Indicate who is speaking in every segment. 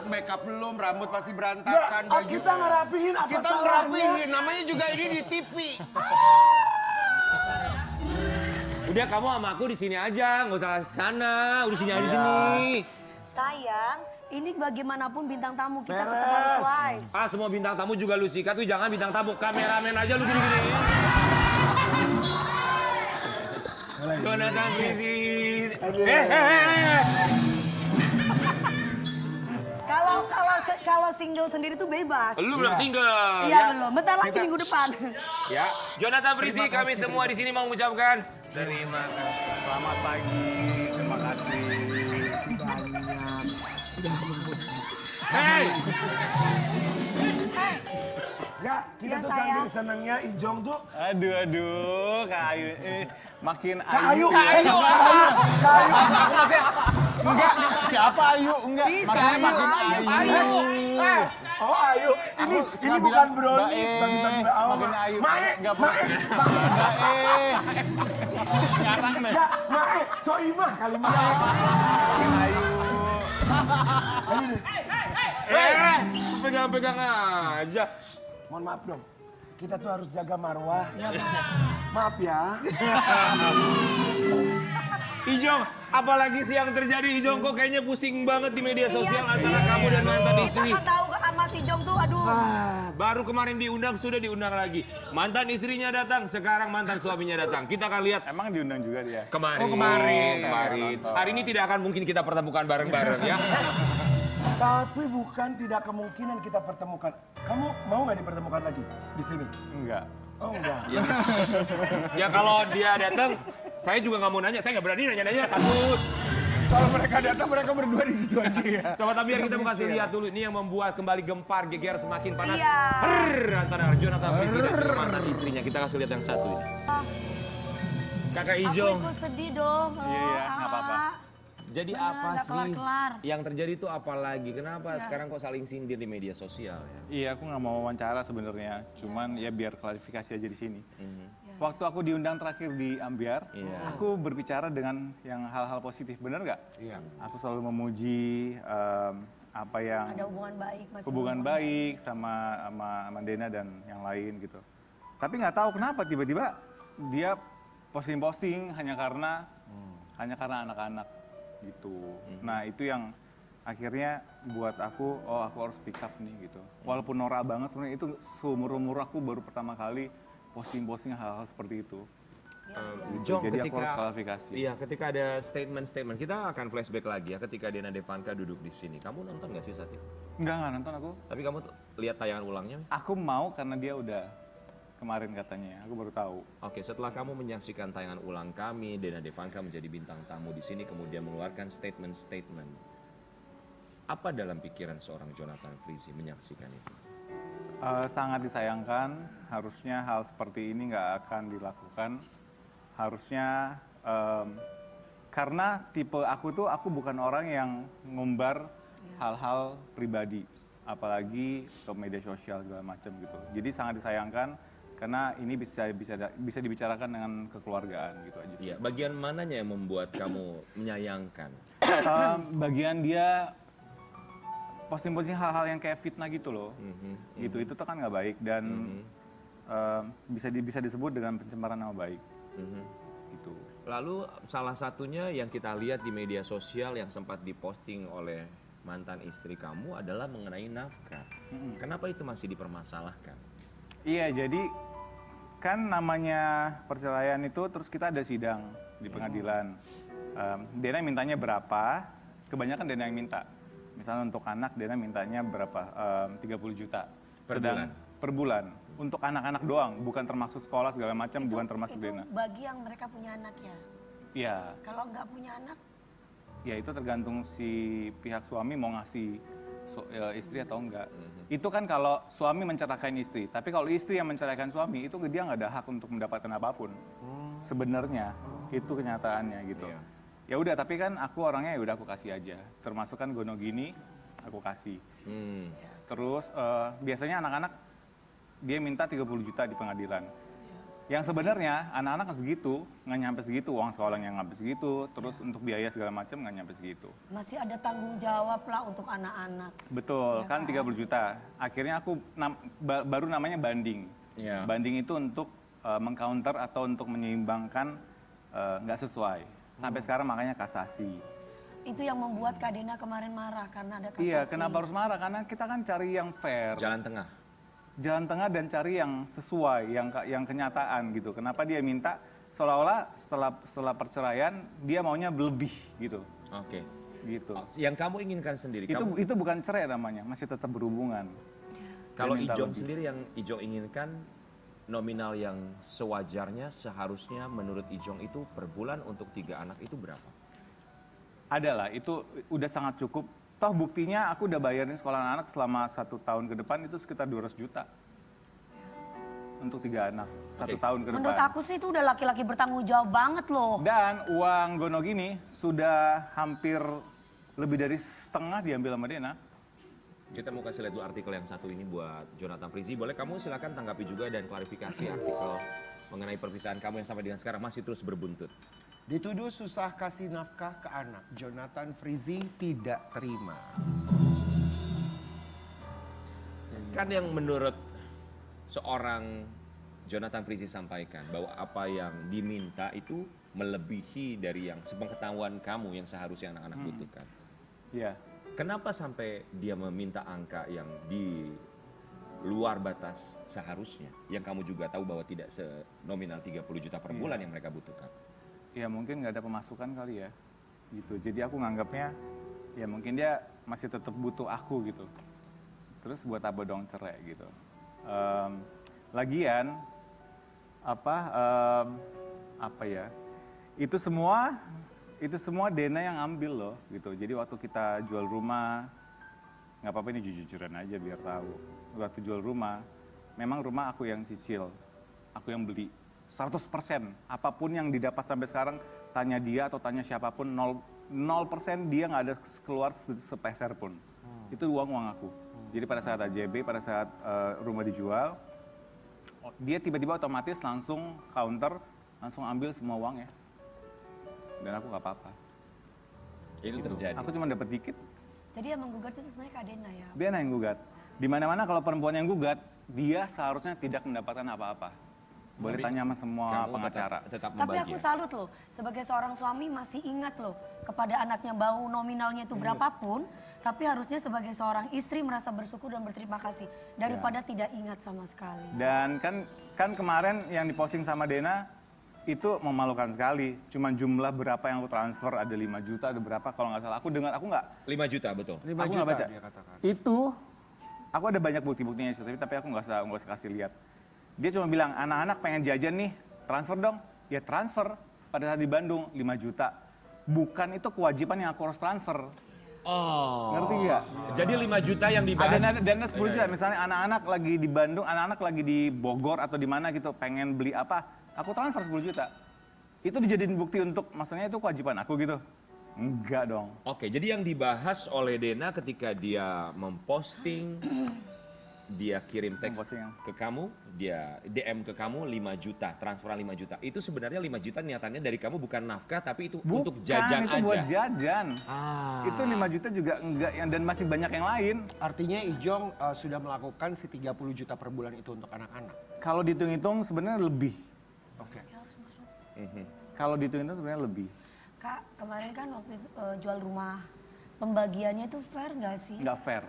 Speaker 1: anak makeup belum, rambut masih
Speaker 2: Nggak,
Speaker 1: berantakan. baju.
Speaker 2: kita ngerapihin apa
Speaker 1: Kita
Speaker 2: salahnya?
Speaker 1: ngerapihin, namanya juga ini di TV.
Speaker 3: Udah kamu sama aku di sini aja, nggak usah kesana. Udah sini aja di sini.
Speaker 4: Sayang, ini bagaimanapun bintang tamu kita tetap
Speaker 2: Beres.
Speaker 4: harus wise.
Speaker 3: Ah semua bintang tamu juga lu sikat, tuh jangan bintang tamu, kameramen aja lu gini-gini. Jonathan Frizzy.
Speaker 4: Kalau single sendiri tuh bebas.
Speaker 3: Lu belum single.
Speaker 4: Iya belum. Bentar lagi minggu depan.
Speaker 3: Ya, Jonathan Frizzy, kami semua di sini mau mengucapkan terima kasih.
Speaker 5: Selamat pagi, terima kasih.
Speaker 3: Hey,
Speaker 2: Nggak, kita
Speaker 4: Ya,
Speaker 2: tuh
Speaker 4: sayang.
Speaker 2: saking senangnya Ijong tuh.
Speaker 5: Aduh, Kak Ayu. Makin
Speaker 2: Kak
Speaker 5: Ayu.
Speaker 2: Ayu.
Speaker 5: Enggak, siapa Ayu? Enggak, makanya makin Ayu.
Speaker 2: Oh Ayu, ini
Speaker 5: suka
Speaker 2: bukan
Speaker 5: bilang,
Speaker 2: brownies,
Speaker 5: Mbak
Speaker 2: bagi-bagi
Speaker 5: E,
Speaker 2: awal.
Speaker 5: makanya Ayu.
Speaker 2: Mae,
Speaker 5: Enggak
Speaker 2: Mae,
Speaker 5: Enggak, Sekarang deh.
Speaker 2: enggak, Mae, Soimah kali Mae.
Speaker 5: Ayu.
Speaker 3: pegang-pegang aja.
Speaker 2: Mohon maaf dong, kita tuh harus jaga marwah. Maaf ya.
Speaker 3: Ijong, apalagi sih yang terjadi Ijong kok kayaknya pusing banget di media sosial antara kamu dan mantan istri.
Speaker 4: Kita tahu sama si Jong tuh, aduh.
Speaker 3: Baru kemarin diundang, sudah diundang lagi. Mantan istrinya datang, sekarang mantan suaminya datang. Kita akan lihat
Speaker 5: Emang diundang juga dia?
Speaker 3: kemarin.
Speaker 1: Oh, kemarin.
Speaker 3: Kemarin. Hari ini tidak akan mungkin kita pertemukan bareng-bareng ya.
Speaker 2: Tapi bukan tidak kemungkinan kita pertemukan. Kamu mau nggak dipertemukan lagi di sini?
Speaker 5: Enggak.
Speaker 2: Oh enggak.
Speaker 3: Ya kalau dia datang, saya juga nggak mau nanya. Saya nggak berani nanya-nanya, takut.
Speaker 1: Kalau mereka datang, mereka berdua di situ aja ya.
Speaker 3: Sobat Ambiar, kita mau kasih lihat dulu. Ini yang membuat kembali gempar, geger semakin panas.
Speaker 4: Iya.
Speaker 3: Antara Jonathan Frizzy dan mantan istrinya. Kita kasih lihat yang satu ini. Kakak
Speaker 4: Aku
Speaker 3: Ijong.
Speaker 4: ikut sedih dong.
Speaker 5: Iya, iya, nggak apa-apa.
Speaker 3: Jadi
Speaker 4: Bener,
Speaker 3: apa
Speaker 4: nggak
Speaker 3: sih
Speaker 4: kelar-kelar.
Speaker 3: yang terjadi itu apa lagi? Kenapa sekarang kok saling sindir di media sosial ya?
Speaker 5: Iya, aku nggak mau wawancara sebenarnya. Cuman ya biar klarifikasi aja di sini. Waktu aku diundang terakhir di Ambiar,
Speaker 3: Iya.
Speaker 5: aku berbicara dengan yang hal-hal positif, bener nggak?
Speaker 1: Iya.
Speaker 5: Aku selalu memuji apa yang
Speaker 4: Ada hubungan baik masih.
Speaker 5: hubungan baik sama Dena dan yang lain gitu. Tapi nggak tahu kenapa tiba-tiba dia posting-posting hanya karena anak-anak gitu. Nah itu yang akhirnya buat aku, oh aku harus pick up nih gitu. Walaupun norak banget sebenarnya itu seumur-umur aku baru pertama kali posting-posting hal-hal seperti itu.
Speaker 3: Jong,
Speaker 5: Jadi aku harus klarifikasi.
Speaker 3: Iya, ketika ada statement-statement, kita akan flashback lagi ya ketika Dena Devanka duduk di sini. Kamu nonton nggak sih saat itu?
Speaker 5: Nggak nonton aku.
Speaker 3: Tapi kamu lihat tayangan ulangnya?
Speaker 5: Aku mau karena dia udah kemarin katanya, aku baru tahu.
Speaker 3: Oke, setelah kamu menyaksikan tayangan ulang kami, Dena Devanka menjadi bintang tamu di sini, kemudian mengeluarkan statement-statement. Apa dalam pikiran seorang Jonathan Frizzy menyaksikan itu?
Speaker 5: Sangat disayangkan, harusnya hal seperti ini nggak akan dilakukan. Harusnya, karena tipe aku bukan orang yang ngumbar hal-hal pribadi, apalagi ke media sosial segala macam gitu. Jadi sangat disayangkan karena ini bisa dibicarakan dengan kekeluargaan gitu aja.
Speaker 3: Iya, bagian mananya yang membuat kamu menyayangkan?
Speaker 5: Bagian dia posting-posting hal-hal yang kayak fitnah gitu loh, gitu itu tuh kan nggak baik dan bisa disebut dengan pencemaran nama baik, gitu.
Speaker 3: Lalu salah satunya yang kita lihat di media sosial yang sempat diposting oleh mantan istri kamu adalah mengenai nafkah. Kenapa itu masih dipermasalahkan?
Speaker 5: Iya, jadi kan namanya perceraian itu terus kita ada sidang di pengadilan. Dena mintanya berapa? Kebanyakan Dena yang minta. Misalnya untuk anak Dena mintanya berapa? 30 juta. Per bulan. Untuk anak-anak doang, bukan termasuk sekolah segala macam, bukan termasuk Dena.
Speaker 4: Bagi yang mereka punya anak ya.
Speaker 5: Iya.
Speaker 4: Kalau nggak punya anak,
Speaker 5: Ya itu tergantung si pihak suami mau ngasih istri atau enggak. Itu kan kalau suami menceraikan istri. Tapi kalau istri yang menceraikan suami, itu dia nggak ada hak untuk mendapatkan apapun. Sebenarnya itu kenyataannya gitu.
Speaker 3: Iya.
Speaker 5: Ya udah, tapi kan aku orangnya ya udah aku kasih aja. Termasuk kan gono gini, aku kasih. Terus biasanya anak-anak dia minta 30 juta di pengadilan. Yang sebenarnya anak-anak segitu, nggak nyampe segitu, uang sekolahnya nggak nyampe segitu, terus untuk biaya segala macam nggak nyampe segitu.
Speaker 4: Masih ada tanggung jawab lah untuk anak-anak.
Speaker 5: Betul,
Speaker 4: Ya
Speaker 5: kan
Speaker 4: kan?
Speaker 5: 30 juta. Akhirnya aku baru namanya banding.
Speaker 3: Iya.
Speaker 5: Banding itu untuk mengcounter atau untuk menyeimbangkan nggak sesuai. Sampai sekarang makanya kasasi.
Speaker 4: Itu yang membuat Kak Dena kemarin marah karena ada kasasi.
Speaker 5: Iya, kenapa harus marah? Karena kita kan cari yang fair.
Speaker 3: Jalan tengah.
Speaker 5: Jalan tengah dan cari yang sesuai, yang kenyataan gitu. Kenapa dia minta seolah-olah setelah perceraian dia maunya lebih gitu.
Speaker 3: Oke.
Speaker 5: Gitu.
Speaker 3: Yang kamu inginkan sendiri.
Speaker 5: Itu bukan cerai namanya, masih tetap berhubungan.
Speaker 3: Kalau
Speaker 5: Dia minta
Speaker 3: Ijong
Speaker 5: lebih.
Speaker 3: sendiri yang Ijong inginkan nominal yang sewajarnya seharusnya menurut Ijong itu per bulan untuk 3 anak itu berapa?
Speaker 5: Ada lah, itu udah sangat cukup. Toh buktinya aku udah bayarin sekolah anak selama 1 tahun ke depan itu sekitar 200 juta. Untuk 3 anak, 1 tahun ke depan.
Speaker 4: Menurut aku sih itu udah laki-laki bertanggung jawab banget loh.
Speaker 5: Dan uang Gono gini sudah hampir lebih dari setengah diambil sama Dena.
Speaker 3: Kita mau kasih lihat dulu artikel yang satu ini buat Jonathan Frizzy. Boleh kamu silakan tanggapi juga dan klarifikasi artikel mengenai perpisahan kamu yang sampai dengan sekarang masih terus berbuntut.
Speaker 1: Dituduh susah kasih nafkah ke anak, Jonathan Frizzy tidak terima.
Speaker 3: Kan yang menurut seorang Jonathan Frizzy sampaikan bahwa apa yang diminta itu melebihi dari yang sepengetahuan kamu yang seharusnya anak-anak butuhkan.
Speaker 5: Iya.
Speaker 3: Kenapa sampai dia meminta angka yang di luar batas seharusnya? Yang kamu juga tahu bahwa tidak senominal 30 juta per bulan yang mereka butuhkan.
Speaker 5: Ya mungkin nggak ada pemasukan kali ya. Gitu. Jadi aku nganggapnya ya mungkin dia masih tetap butuh aku gitu. Terus buat apa dong cerai gitu. Lagian apa ya? Itu semua Dena yang ambil loh gitu. Jadi waktu kita jual rumah, nggak apa-apa ini jujur-jujuran aja biar tahu. Waktu jual rumah, memang rumah aku yang cicil, aku yang beli 100%. Apapun yang didapat sampai sekarang, tanya dia atau tanya siapapun 0% dia nggak ada keluar sepeser pun. Itu uang aku. Jadi pada saat AJB, pada saat rumah dijual, dia tiba-tiba otomatis langsung counter, langsung ambil semua uangnya. Dan aku nggak apa-apa.
Speaker 3: Itu terjadi.
Speaker 5: Aku cuma dapat dikit.
Speaker 4: Jadi yang menggugat itu sebenarnya Kak Dena ya.
Speaker 5: Dia yang gugat. Di mana-mana kalau perempuan yang gugat, dia seharusnya tidak mendapatkan apa-apa. Boleh
Speaker 3: Tapi
Speaker 5: tanya sama semua
Speaker 3: kamu
Speaker 5: pengacara.
Speaker 3: tetap
Speaker 4: Tapi aku
Speaker 3: membahagia.
Speaker 4: salut loh, sebagai seorang suami masih ingat loh kepada anaknya bau nominalnya itu berapapun, tapi harusnya sebagai seorang istri merasa bersyukur dan berterima kasih daripada tidak ingat sama sekali.
Speaker 5: Dan kan kemarin yang diposting sama Dena itu memalukan sekali. Cuma jumlah berapa yang aku transfer, ada 5 juta, ada berapa kalau nggak salah. Aku dengar, aku nggak
Speaker 3: 5 juta betul.
Speaker 1: 5
Speaker 5: Aku
Speaker 1: juta
Speaker 5: nggak baca.
Speaker 1: dia katakan.
Speaker 5: Itu, aku ada banyak bukti-buktinya sih, tapi aku nggak usah kasih lihat. Dia cuma bilang, anak-anak pengen jajan nih, transfer dong. Ya transfer, pada saat di Bandung 5 juta. Bukan itu kewajiban yang aku harus transfer.
Speaker 3: Oh.
Speaker 5: Ngerti nggak?
Speaker 3: Jadi 5 juta yang dibahas.
Speaker 5: Ada dana 10 juta, misalnya anak-anak lagi di Bandung, anak-anak lagi di Bogor atau di mana gitu, pengen beli apa, aku transfer 10 juta. Itu dijadiin bukti untuk, maksudnya itu kewajiban aku gitu. Enggak dong.
Speaker 3: Oke, jadi yang dibahas oleh Dena ketika dia memposting, dia kirim teks
Speaker 5: Memposting.
Speaker 3: ke kamu, dia DM ke kamu 5 juta, transferan 5 juta. Itu sebenarnya 5 juta niatannya dari kamu bukan nafkah, tapi itu untuk jajan
Speaker 5: itu
Speaker 3: aja.
Speaker 5: buat jajan.
Speaker 3: Ah.
Speaker 5: Itu 5 juta juga enggak, dan masih banyak yang lain.
Speaker 1: Artinya Ijong sudah melakukan si 30 juta per bulan itu untuk anak-anak.
Speaker 5: Kalau dihitung-hitung sebenarnya lebih.
Speaker 1: Oke.
Speaker 5: Kalau dihitung-hitung sebenarnya lebih.
Speaker 4: Kak, kemarin kan waktu itu, jual rumah, pembagiannya itu fair nggak sih?
Speaker 5: Nggak fair.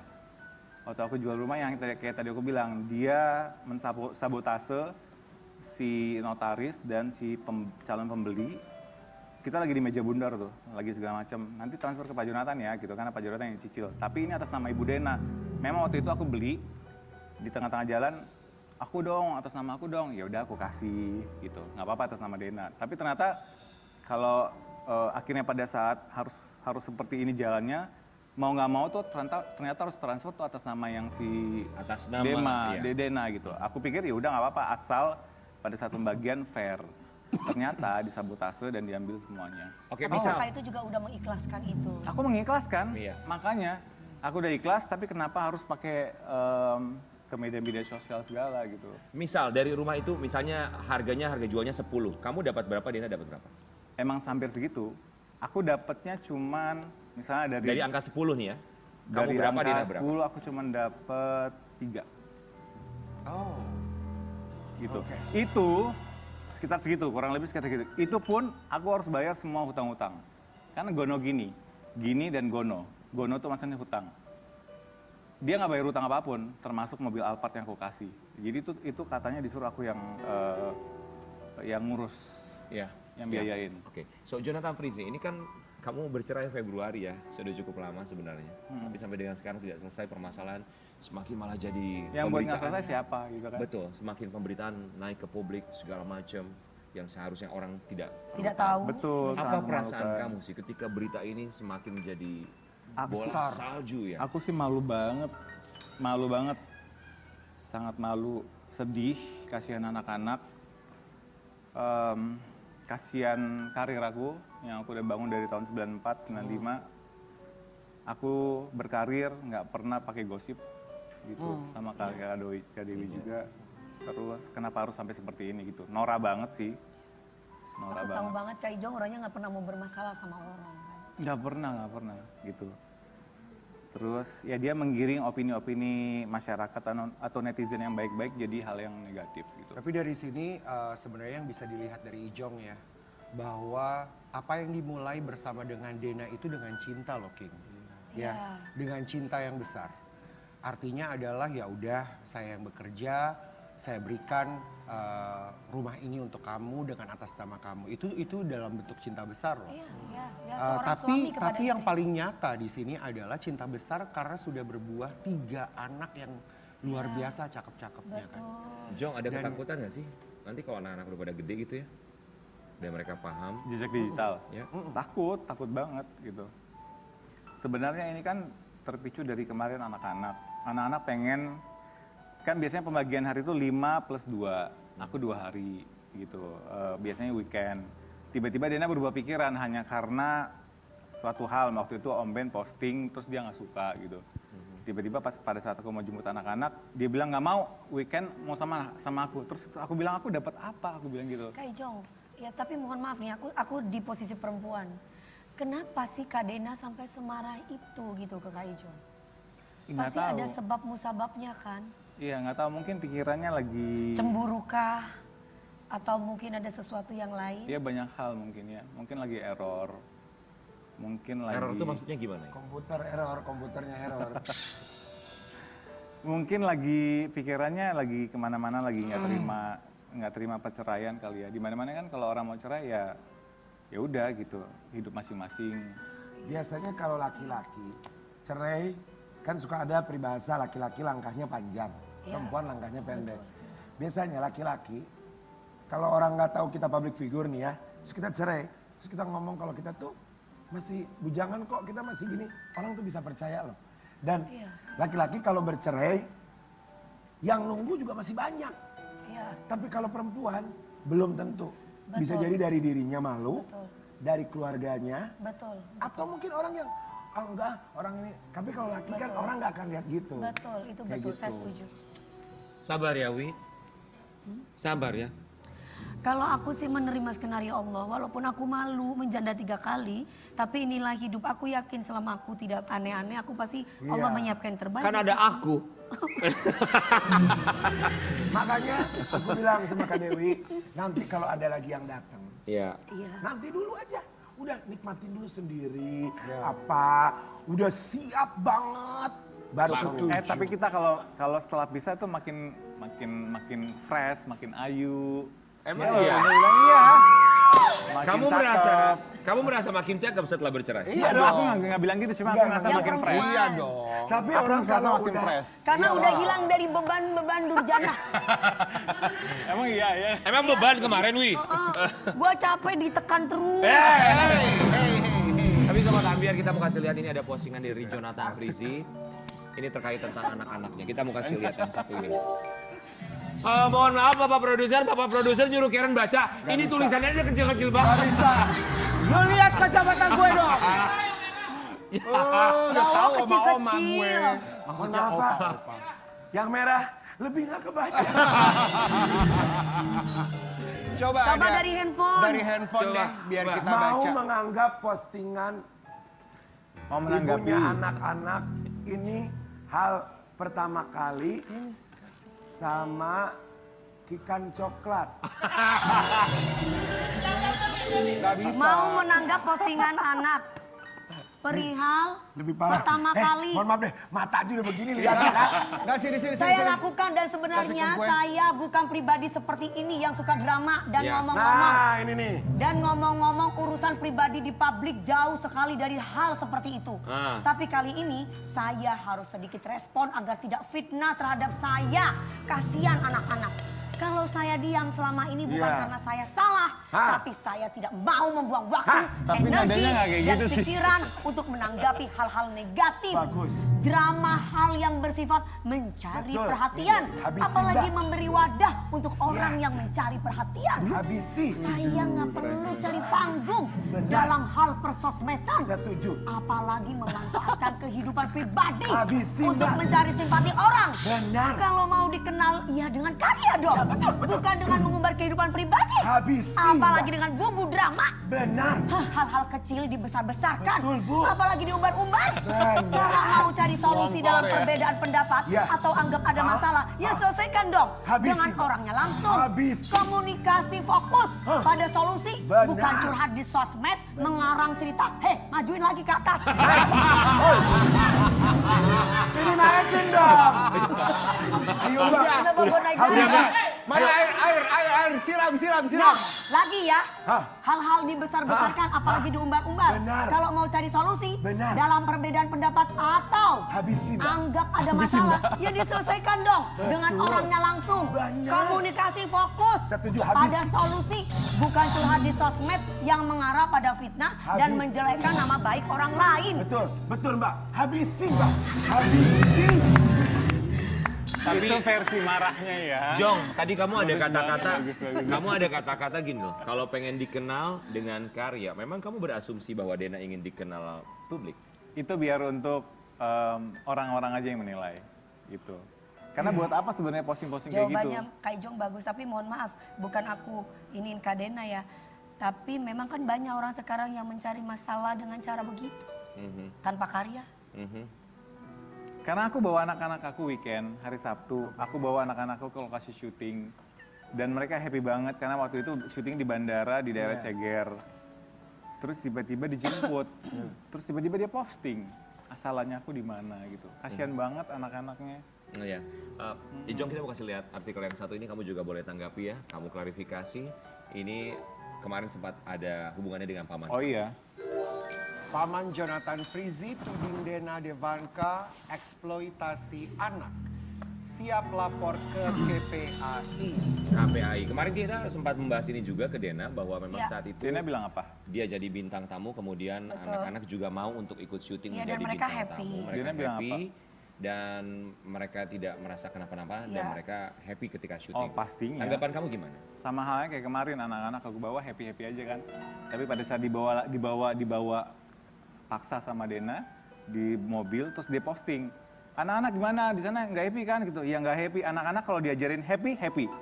Speaker 5: Waktu aku jual rumah yang kayak tadi aku bilang, dia mensabotase si notaris dan si calon pembeli. Kita lagi di meja bundar tuh, lagi segala macam. Nanti transfer ke Pak Jonathan ya, gitu karena Pak Jonathan yang cicil. Tapi ini atas nama Ibu Dena. Memang waktu itu aku beli di tengah-tengah jalan, aku dong, atas nama aku dong. Ya udah aku kasih gitu, nggak apa-apa atas nama Dena. Tapi ternyata kalau akhirnya pada saat harus seperti ini jalannya, mau nggak mau tuh ternyata harus transfer tuh atas nama yang si
Speaker 3: Atas nama, iya.
Speaker 5: Dena gitu. Aku pikir ya udah nggak apa-apa asal pada saat pembagian fair. Ternyata disabotase dan diambil semuanya.
Speaker 3: Oke,
Speaker 4: Tapi
Speaker 3: misal.
Speaker 4: Kakak itu juga udah mengikhlaskan itu.
Speaker 5: Aku mengikhlaskan,
Speaker 3: Iya.
Speaker 5: makanya aku udah ikhlas. Tapi kenapa harus pakai ke media-media sosial segala gitu.
Speaker 3: Misal dari rumah itu misalnya harga jualnya 10. Kamu dapat berapa, Dena dapat berapa?
Speaker 5: Emang hampir segitu. Aku dapatnya cuman misalnya dari
Speaker 3: Angka 10 nih ya. Kamu
Speaker 5: dari
Speaker 3: berapa,
Speaker 5: angka
Speaker 3: Dena berapa?
Speaker 5: 10 aku cuman dapat 3
Speaker 1: Oh.
Speaker 5: gitu.
Speaker 1: Oke.
Speaker 5: Itu sekitar segitu, kurang lebih sekitar segitu. Itu pun aku harus bayar semua hutang-hutang. Karena Gono gini dan Gono. Gono tuh maksudnya hutang. Dia nggak bayar hutang apapun, termasuk mobil Alphard yang aku kasih. Jadi itu katanya disuruh aku yang ngurus,
Speaker 3: Ya.
Speaker 5: yang biayain.
Speaker 3: Oke. So Jonathan Frizzy, ini kan kamu bercerai Februari ya, sudah cukup lama sebenarnya. Tapi sampai dengan sekarang tidak selesai permasalahan, semakin malah jadi
Speaker 5: Yang buat nggak
Speaker 3: pemberitaan.
Speaker 5: selesai siapa gitu kan?
Speaker 3: Betul, semakin pemberitaan naik ke publik segala macam yang seharusnya orang tidak
Speaker 4: tahu.
Speaker 5: Betul.
Speaker 3: Apa
Speaker 5: sangat
Speaker 3: perasaan
Speaker 5: memalukan.
Speaker 3: kamu sih ketika berita ini semakin menjadi bola
Speaker 1: Besar.
Speaker 3: salju ya?
Speaker 5: Aku sih malu banget, sangat malu, sedih, kasihan anak-anak, kasihan karir aku yang aku udah bangun dari tahun 94, 95. Aku berkarir nggak pernah pakai gosip gitu, sama Kak Dewi juga. Terus kenapa harus sampai seperti ini gitu? Nora banget sih, Nora
Speaker 4: Aku tahu
Speaker 5: banget.
Speaker 4: banget Kak Ijong orangnya nggak pernah mau bermasalah sama orang kan.
Speaker 5: Nggak pernah gitu. Terus ya dia menggiring opini-opini masyarakat atau netizen yang baik-baik jadi hal yang negatif gitu.
Speaker 1: Tapi dari sini sebenarnya yang bisa dilihat dari Ijong ya, bahwa apa yang dimulai bersama dengan Dena itu dengan cinta loh King. Ya, dengan cinta yang besar. Artinya adalah ya udah saya yang bekerja, saya berikan rumah ini untuk kamu dengan atas nama kamu. Itu dalam bentuk cinta besar loh.
Speaker 4: Iya, seorang suami kepada
Speaker 1: Tapi yang
Speaker 4: istri.
Speaker 1: paling nyata di sini adalah cinta besar karena sudah berbuah 3 anak yang luar biasa cakep-cakepnya kan.
Speaker 3: Jong, ada ketakutan nggak sih? Nanti kalau anak-anak udah pada gede gitu ya, dan mereka paham,
Speaker 5: Jejak digital.
Speaker 3: ya.
Speaker 5: Takut banget gitu. Sebenarnya ini kan terpicu dari kemarin anak-anak. Anak-anak pengen, kan biasanya pembagian hari itu 5 plus 2. Aku 2 hari gitu, biasanya weekend. Tiba-tiba Dena berubah pikiran hanya karena suatu hal. Waktu itu Om Ben posting, terus dia nggak suka gitu. Tiba-tiba pada saat aku mau jemput anak-anak, dia bilang nggak mau, weekend mau sama aku. Terus aku bilang aku dapat apa? Aku bilang gitu.
Speaker 4: Kak Ijong, ya tapi mohon maaf nih, aku di posisi perempuan. Kenapa sih Kak Dena sampai semarah itu gitu ke Kak Ijong?
Speaker 5: Nggak
Speaker 4: Pasti
Speaker 5: tahu.
Speaker 4: ada sebab musababnya kan?
Speaker 5: Iya nggak tahu, mungkin pikirannya lagi.
Speaker 4: Cemburu kah? Atau mungkin ada sesuatu yang lain?
Speaker 5: Iya banyak hal mungkin ya. Mungkin lagi error. Mungkin lagi.
Speaker 3: Error itu maksudnya gimana ya?
Speaker 2: Komputernya error.
Speaker 5: Mungkin lagi pikirannya lagi kemana-mana, lagi nggak terima perceraian kali ya. Di mana-mana kan kalau orang mau cerai ya udah gitu, hidup masing-masing.
Speaker 2: Biasanya kalau laki-laki cerai kan suka ada peribahasa laki-laki langkahnya panjang, perempuan langkahnya pendek. Biasanya laki-laki kalau orang nggak tahu kita public figure nih ya, terus kita cerai, terus kita ngomong kalau kita tuh masih bujangan kok, kita masih gini, orang tuh bisa percaya loh. Dan laki-laki kalau bercerai, yang nunggu juga masih banyak.
Speaker 4: Iya,
Speaker 2: Tapi kalau perempuan belum tentu. Bisa
Speaker 4: Betul.
Speaker 2: jadi dari dirinya malu,
Speaker 4: betul,
Speaker 2: dari keluarganya,
Speaker 4: betul,
Speaker 2: atau mungkin orang yang enggak orang ini. Tapi kalau laki kan
Speaker 4: Betul.
Speaker 2: orang nggak akan lihat gitu.
Speaker 4: betul, itu
Speaker 2: Kayak
Speaker 4: betul, saya
Speaker 2: gitu.
Speaker 4: setuju.
Speaker 3: Sabar ya, Wi. Sabar ya.
Speaker 4: Kalau aku sih menerima skenario Allah, walaupun aku malu menjanda 3 kali, tapi inilah hidup. Aku yakin selama aku tidak aneh-aneh, aku pasti Allah
Speaker 2: Iya.
Speaker 4: menyiapkan yang terbaik.
Speaker 3: Kan ada aku.
Speaker 2: Makanya aku bilang sama Kak Dewi, nanti kalau ada lagi yang datang,
Speaker 3: Iya.
Speaker 4: Iya.
Speaker 2: nanti dulu aja. Udah nikmatin dulu sendiri,
Speaker 1: Ya.
Speaker 2: apa, udah siap banget. Baru ketemu.
Speaker 5: Tapi kita kalau setelah pisah tuh makin fresh, makin ayu.
Speaker 3: Emang
Speaker 5: Siapa
Speaker 3: iya?
Speaker 5: yang bilang iya. Makin
Speaker 3: Kamu merasa makin cakep setelah bercerai?
Speaker 5: Iya dong. Aku nggak bilang gitu, cuma aku merasa
Speaker 4: Yang
Speaker 5: makin fresh.
Speaker 4: perempuan.
Speaker 1: Iya dong.
Speaker 2: Tapi
Speaker 5: Aku
Speaker 2: orang
Speaker 5: merasa
Speaker 2: kalau
Speaker 5: makin
Speaker 2: udah
Speaker 5: fresh.
Speaker 4: Karena udah hilang dari beban-beban durjana.
Speaker 5: Emang iya ya.
Speaker 3: Emang beban kemarin, Wi?
Speaker 4: Gua capek ditekan terus.
Speaker 3: Tapi Sobat Ambiar, kita mau kasih lihat ini ada postingan dari Jonathan Frizzy. Ini terkait tentang anak-anaknya. Kita mau kasih lihat yang satu ini. Mohon maaf Bapak Produser nyuruh Karen baca. Ini tulisannya aja kecil-kecil
Speaker 1: Gak
Speaker 3: banget.
Speaker 1: bisa. Lu lihat kacamata gue dong. Oh, udah
Speaker 4: Ya Allah,
Speaker 1: tahu sama oma
Speaker 4: kecil-kecil.
Speaker 1: gue. Maksudnya
Speaker 2: Apa?
Speaker 1: opa.
Speaker 2: Yang merah lebih nggak kebaca.
Speaker 1: Coba
Speaker 4: Coba
Speaker 1: ada
Speaker 4: dari handphone.
Speaker 1: Dari handphone
Speaker 3: Coba,
Speaker 1: deh, biar
Speaker 3: coba.
Speaker 1: kita
Speaker 2: Mau
Speaker 1: baca.
Speaker 2: menganggap postingan
Speaker 5: Mau menanggapi.
Speaker 2: ibunya anak-anak ini hal pertama kali sama ikan coklat.
Speaker 1: Nggak bisa.
Speaker 4: Mau menanggap postingan anak perihal
Speaker 2: Lebih parah.
Speaker 4: pertama kali
Speaker 2: Mohon maaf deh, mata aja udah begini lihat ya.
Speaker 1: Nggak, sini.
Speaker 4: saya lakukan, dan sebenarnya
Speaker 1: Kasih ke gue.
Speaker 4: saya bukan pribadi seperti ini yang suka drama dan
Speaker 3: Ya.
Speaker 4: ngomong-ngomong.
Speaker 2: Nah, ini nih.
Speaker 4: Dan ngomong-ngomong urusan pribadi di publik jauh sekali dari hal seperti itu.
Speaker 3: Ah.
Speaker 4: Tapi kali ini saya harus sedikit respon agar tidak fitnah terhadap saya. Kasihan anak-anak. Kalau saya diam selama ini bukan
Speaker 2: Iya.
Speaker 4: karena saya salah,
Speaker 2: Hah?
Speaker 4: tapi saya tidak mau membuang waktu,
Speaker 2: Hah?
Speaker 5: Tapi
Speaker 4: energi,
Speaker 5: nadanya nggak kayak
Speaker 4: dan
Speaker 5: gitu sih.
Speaker 4: pikiran untuk menanggapi hal-hal negatif.
Speaker 2: Bagus.
Speaker 4: Drama hal yang bersifat mencari
Speaker 2: Betul.
Speaker 4: perhatian.
Speaker 2: Habisin,
Speaker 4: Apalagi
Speaker 2: Mbak.
Speaker 4: memberi wadah untuk orang
Speaker 2: Ya.
Speaker 4: yang mencari perhatian.
Speaker 2: Habisi.
Speaker 4: Saya nggak perlu cari panggung
Speaker 2: Benar.
Speaker 4: dalam hal persosmedan.
Speaker 2: Setuju.
Speaker 4: Apalagi memanfaatkan kehidupan pribadi
Speaker 2: Habisi,
Speaker 4: untuk
Speaker 2: Mbak.
Speaker 4: mencari simpati orang.
Speaker 2: Benar.
Speaker 4: Kalau mau dikenal, ya dengan karya dong. Bukan dengan mengumbar kehidupan pribadi.
Speaker 2: Habisi,
Speaker 4: Apalagi
Speaker 2: Mbak.
Speaker 4: dengan bumbu drama.
Speaker 2: Benar.
Speaker 4: Hah, hal-hal kecil dibesar-besarkan.
Speaker 2: Betul, Bu.
Speaker 4: Apalagi diumbar-umbar.
Speaker 2: Benar.
Speaker 4: Kalau mau cari solusi dalam
Speaker 5: Lempar ya.
Speaker 4: perbedaan pendapat
Speaker 2: Ya.
Speaker 4: atau anggap ada masalah, ya selesaikan dong
Speaker 2: Habisi,
Speaker 4: dengan
Speaker 2: Mbak.
Speaker 4: orangnya langsung.
Speaker 2: Habisi.
Speaker 4: Komunikasi fokus
Speaker 2: Hah.
Speaker 4: pada solusi,
Speaker 2: Benar.
Speaker 4: bukan curhat di sosmed, mengarang cerita. Hei, majuin lagi ke atas.
Speaker 2: Ini naikin dong. Ayo Mbak.
Speaker 4: Udah bawa naik
Speaker 2: Habisi.
Speaker 4: garis.
Speaker 1: Mana air, siram.
Speaker 4: Nah, lagi ya,
Speaker 2: Hah?
Speaker 4: hal-hal dibesar-besarkan, apalagi diumbar-umbar.
Speaker 2: Benar.
Speaker 4: Kalau mau cari solusi,
Speaker 2: Benar.
Speaker 4: dalam perbedaan pendapat atau
Speaker 2: Habisi, Mbak.
Speaker 4: anggap ada masalah, ya diselesaikan dong dengan
Speaker 2: Betul.
Speaker 4: orangnya langsung.
Speaker 2: Benar.
Speaker 4: Komunikasi fokus
Speaker 2: Setuju,
Speaker 4: pada
Speaker 2: habisi.
Speaker 4: solusi, bukan curhat di sosmed yang mengarah pada fitnah dan
Speaker 2: Habisi.
Speaker 4: menjelekkan nama baik orang lain.
Speaker 2: Betul, betul Mbak. Habisi Mbak. Habisi.
Speaker 5: Itu versi marahnya ya.
Speaker 3: Jong, tadi kamu ada
Speaker 5: Bagus
Speaker 3: kata-kata,
Speaker 5: banget, bagus.
Speaker 3: kamu ada kata-kata gini loh. Kalau pengen dikenal dengan karya, memang kamu berasumsi bahwa Dena ingin dikenal publik.
Speaker 5: Itu biar untuk orang-orang aja yang menilai gitu. Karena buat apa sebenarnya posting-posting kayak gitu?
Speaker 4: Jawabannya Kak Ijong bagus, tapi mohon maaf, bukan aku iniin Kak Dena ya. Tapi memang kan banyak orang sekarang yang mencari masalah dengan cara begitu. Tanpa karya.
Speaker 5: Karena aku bawa anak-anak aku weekend, hari Sabtu, aku bawa anak-anakku ke lokasi syuting. Dan mereka happy banget karena waktu itu syuting di bandara di daerah Ceger. Terus tiba-tiba dijemput, terus tiba-tiba dia posting. Asalannya aku di mana gitu. Kasian banget anak-anaknya.
Speaker 3: Nah ya, Ijong kita mau kasih lihat artikel yang satu ini, kamu juga boleh tanggapi ya, kamu klarifikasi. Ini kemarin sempat ada hubungannya dengan paman.
Speaker 5: Oh iya.
Speaker 1: Paman Jonathan Frizzy tuding Dena Devanka eksploitasi anak. Siap lapor ke KPAI.
Speaker 3: KPAI. Kemarin kita sempat membahas ini juga ke Dena bahwa memang
Speaker 4: Ya.
Speaker 3: saat itu
Speaker 5: Dena bilang apa?
Speaker 3: dia jadi bintang tamu, kemudian
Speaker 4: Betul.
Speaker 3: anak-anak juga mau untuk ikut syuting
Speaker 4: Iya, dan
Speaker 3: menjadi
Speaker 4: mereka
Speaker 3: bintang
Speaker 4: happy.
Speaker 3: tamu. Mereka
Speaker 5: Dena bilang
Speaker 3: happy
Speaker 5: apa?
Speaker 3: dan mereka tidak merasa kenapa-napa dan
Speaker 4: Iya.
Speaker 3: mereka happy ketika syuting.
Speaker 5: Oh, pastinya.
Speaker 3: Tanggapan kamu gimana?
Speaker 5: Sama halnya kayak kemarin anak-anak aku bawa happy-happy aja kan. Tapi pada saat dibawa paksa sama Dena di mobil terus dia posting. Anak-anak gimana di sana nggak happy kan gitu? Ya nggak happy. Anak-anak kalau diajarin happy,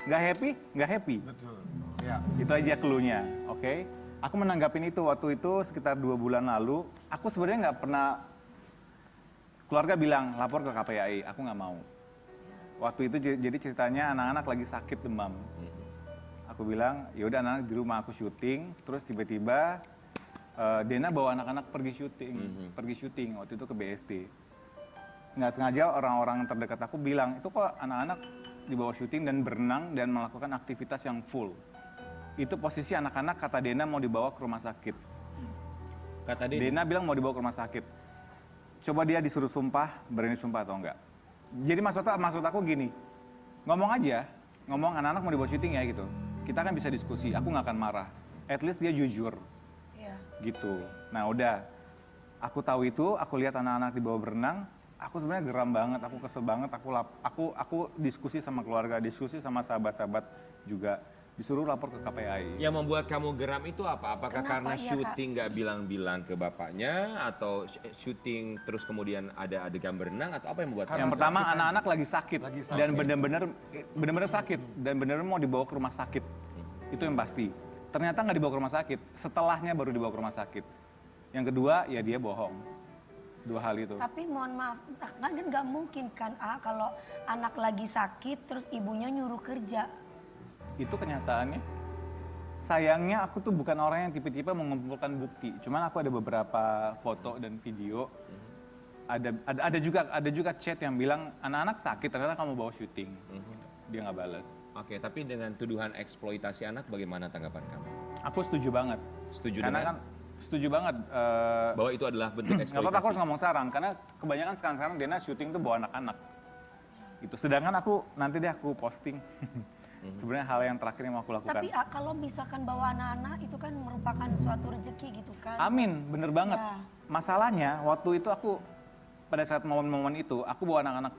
Speaker 5: nggak happy, nggak happy.
Speaker 2: Betul. Ya.
Speaker 5: Itu aja clue-nya, oke? Aku menanggapin itu waktu itu sekitar 2 bulan lalu. Aku sebenarnya nggak pernah, keluarga bilang lapor ke KPAI, aku nggak mau. Waktu itu jadi ceritanya anak-anak lagi sakit demam. Aku bilang, yaudah anak-anak di rumah aku syuting, terus tiba-tiba Dena bawa anak-anak pergi syuting waktu itu ke BSD. Nggak sengaja orang-orang terdekat aku bilang, itu kok anak-anak dibawa syuting dan berenang dan melakukan aktivitas yang full. Itu posisi anak-anak kata Dena mau dibawa ke rumah sakit.
Speaker 3: Kata Dena.
Speaker 5: Dena bilang mau dibawa ke rumah sakit. Coba dia disuruh sumpah, berani sumpah atau enggak. Jadi maksud aku gini, ngomong aja, ngomong anak-anak mau dibawa syuting ya gitu. Kita kan bisa diskusi, aku nggak akan marah. At least dia jujur.
Speaker 4: Iya.
Speaker 5: Gitu. Nah udah, aku tahu itu, aku lihat anak-anak di bawah berenang, aku sebenarnya geram banget, aku kesel banget, aku diskusi sama keluarga, diskusi sama sahabat-sahabat juga. disuruh lapor ke KPAI.
Speaker 3: Yang membuat kamu geram itu apa? Apakah
Speaker 4: Kenapa?
Speaker 3: karena
Speaker 4: Iya, Kak.
Speaker 3: syuting nggak bilang-bilang ke bapaknya, atau syuting terus kemudian ada adegan berenang, atau apa yang membuat
Speaker 5: Yang
Speaker 3: kamu?
Speaker 5: pertama anak-anak lagi sakit
Speaker 1: Lagi sakit.
Speaker 5: dan benar-benar sakit dan benar-benar mau dibawa ke rumah sakit. Itu yang pasti. Ternyata nggak dibawa ke rumah sakit, setelahnya baru dibawa ke rumah sakit. Yang kedua ya dia bohong. Dua hal itu.
Speaker 4: Tapi mohon maaf, kan nggak mungkin kan kalau anak lagi sakit terus ibunya nyuruh kerja.
Speaker 5: Itu kenyataannya. Sayangnya aku tuh bukan orang yang tipe-tipe mengumpulkan bukti. Cuman aku ada beberapa foto dan video. Ada juga chat yang bilang anak-anak sakit ternyata kamu bawa syuting. Dia nggak balas.
Speaker 3: Oke, tapi dengan tuduhan eksploitasi anak, bagaimana tanggapan kamu?
Speaker 5: Aku setuju banget.
Speaker 3: Setuju
Speaker 5: Karena
Speaker 3: dengan
Speaker 5: kan setuju banget.
Speaker 3: bahwa itu adalah bentuk
Speaker 5: Nggak apa-apa, aku harus
Speaker 3: eksploitasi?
Speaker 5: ngomong sekarang. Karena kebanyakan sekarang Dena syuting tuh bawa anak-anak. Gitu. Sedangkan aku nanti deh aku posting. Sebenarnya hal yang terakhir yang mau aku lakukan.
Speaker 4: Tapi kalau misalkan bawa anak-anak itu kan merupakan suatu rezeki gitu kan.
Speaker 5: Amin, bener banget.
Speaker 4: Ya.
Speaker 5: Masalahnya waktu itu aku pada saat momen-momen itu aku bawa anak-anak.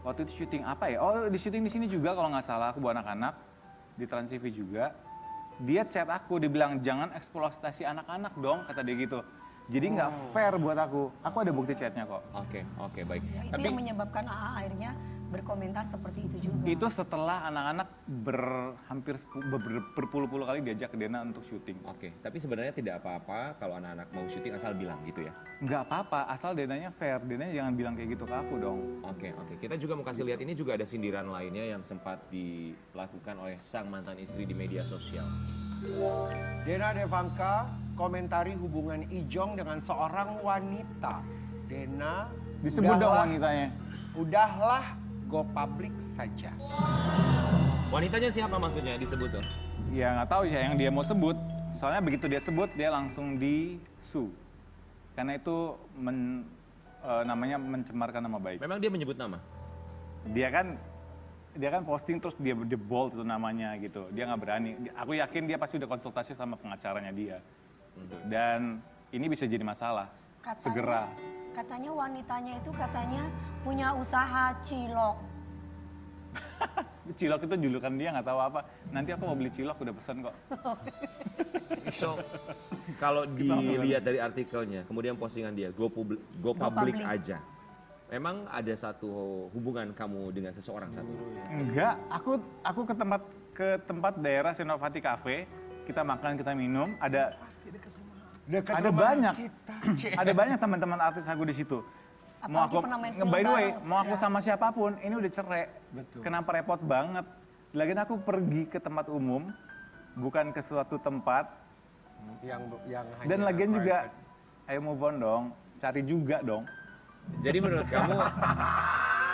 Speaker 5: Waktu itu syuting apa ya? Oh, di syuting di sini juga kalau nggak salah aku bawa anak-anak di Trans TV juga. Dia chat aku, dibilang jangan eksploitasi anak-anak dong, kata dia gitu. Jadi nggak fair buat aku. Aku ada bukti chatnya kok.
Speaker 3: Oke, baik.
Speaker 4: Ya, itu
Speaker 3: Tapi
Speaker 4: yang menyebabkan AA akhirnya berkomentar seperti itu juga.
Speaker 5: Itu setelah anak-anak hampir berpuluh-puluh kali diajak ke Dena untuk syuting.
Speaker 3: Oke, tapi sebenarnya tidak apa-apa kalau anak-anak mau syuting asal bilang gitu ya.
Speaker 5: Nggak apa-apa, asal Denanya fair. Denanya jangan bilang kayak gitu ke aku dong.
Speaker 3: Oke. Kita juga mau kasih lihat, ini juga ada sindiran lainnya yang sempat dilakukan oleh sang mantan istri di media sosial.
Speaker 1: Dena Devanka komentari hubungan Ijong dengan seorang wanita. Dena,
Speaker 5: Disebut dong
Speaker 1: udahlah-
Speaker 5: wanitanya.
Speaker 1: Udahlah, go public saja.
Speaker 3: Wanitanya siapa maksudnya disebut tuh?
Speaker 5: Ya nggak tahu ya yang dia mau sebut. Soalnya begitu dia sebut dia langsung di-sue. Karena itu namanya mencemarkan nama baik.
Speaker 3: Memang dia menyebut nama?
Speaker 5: Dia kan posting terus dia bold itu namanya gitu. Dia nggak berani. Aku yakin dia pasti udah konsultasi sama pengacaranya dia. Gitu. Dan ini bisa jadi masalah. Segera.
Speaker 4: Katanya wanitanya itu katanya punya usaha cilok.
Speaker 5: Cilok itu julukan dia nggak tahu apa. Nanti aku mau beli cilok udah pesen kok.
Speaker 3: So, kalau dilihat dari artikelnya, kemudian postingan dia, go public aja. Memang ada satu hubungan kamu dengan seseorang satu?
Speaker 5: Enggak, aku ke tempat daerah Senopati Cafe, kita makan, kita minum, ada
Speaker 1: Dekat
Speaker 5: Ada
Speaker 1: rumah
Speaker 5: banyak.
Speaker 1: kita.
Speaker 5: ada banyak teman-teman artis aku di situ. Mau
Speaker 4: Apalagi
Speaker 5: aku
Speaker 4: pernah main film
Speaker 5: by the way,
Speaker 4: bareng.
Speaker 5: mau aku
Speaker 4: Ya.
Speaker 5: sama siapapun, ini udah cerai.
Speaker 1: Betul.
Speaker 5: Kenapa repot banget? Lagian aku pergi ke tempat umum, bukan ke suatu tempat.
Speaker 1: yang hanya
Speaker 5: Dan lagian juga,
Speaker 1: private.
Speaker 5: ayo move on dong, cari juga dong.
Speaker 3: Jadi menurut kamu...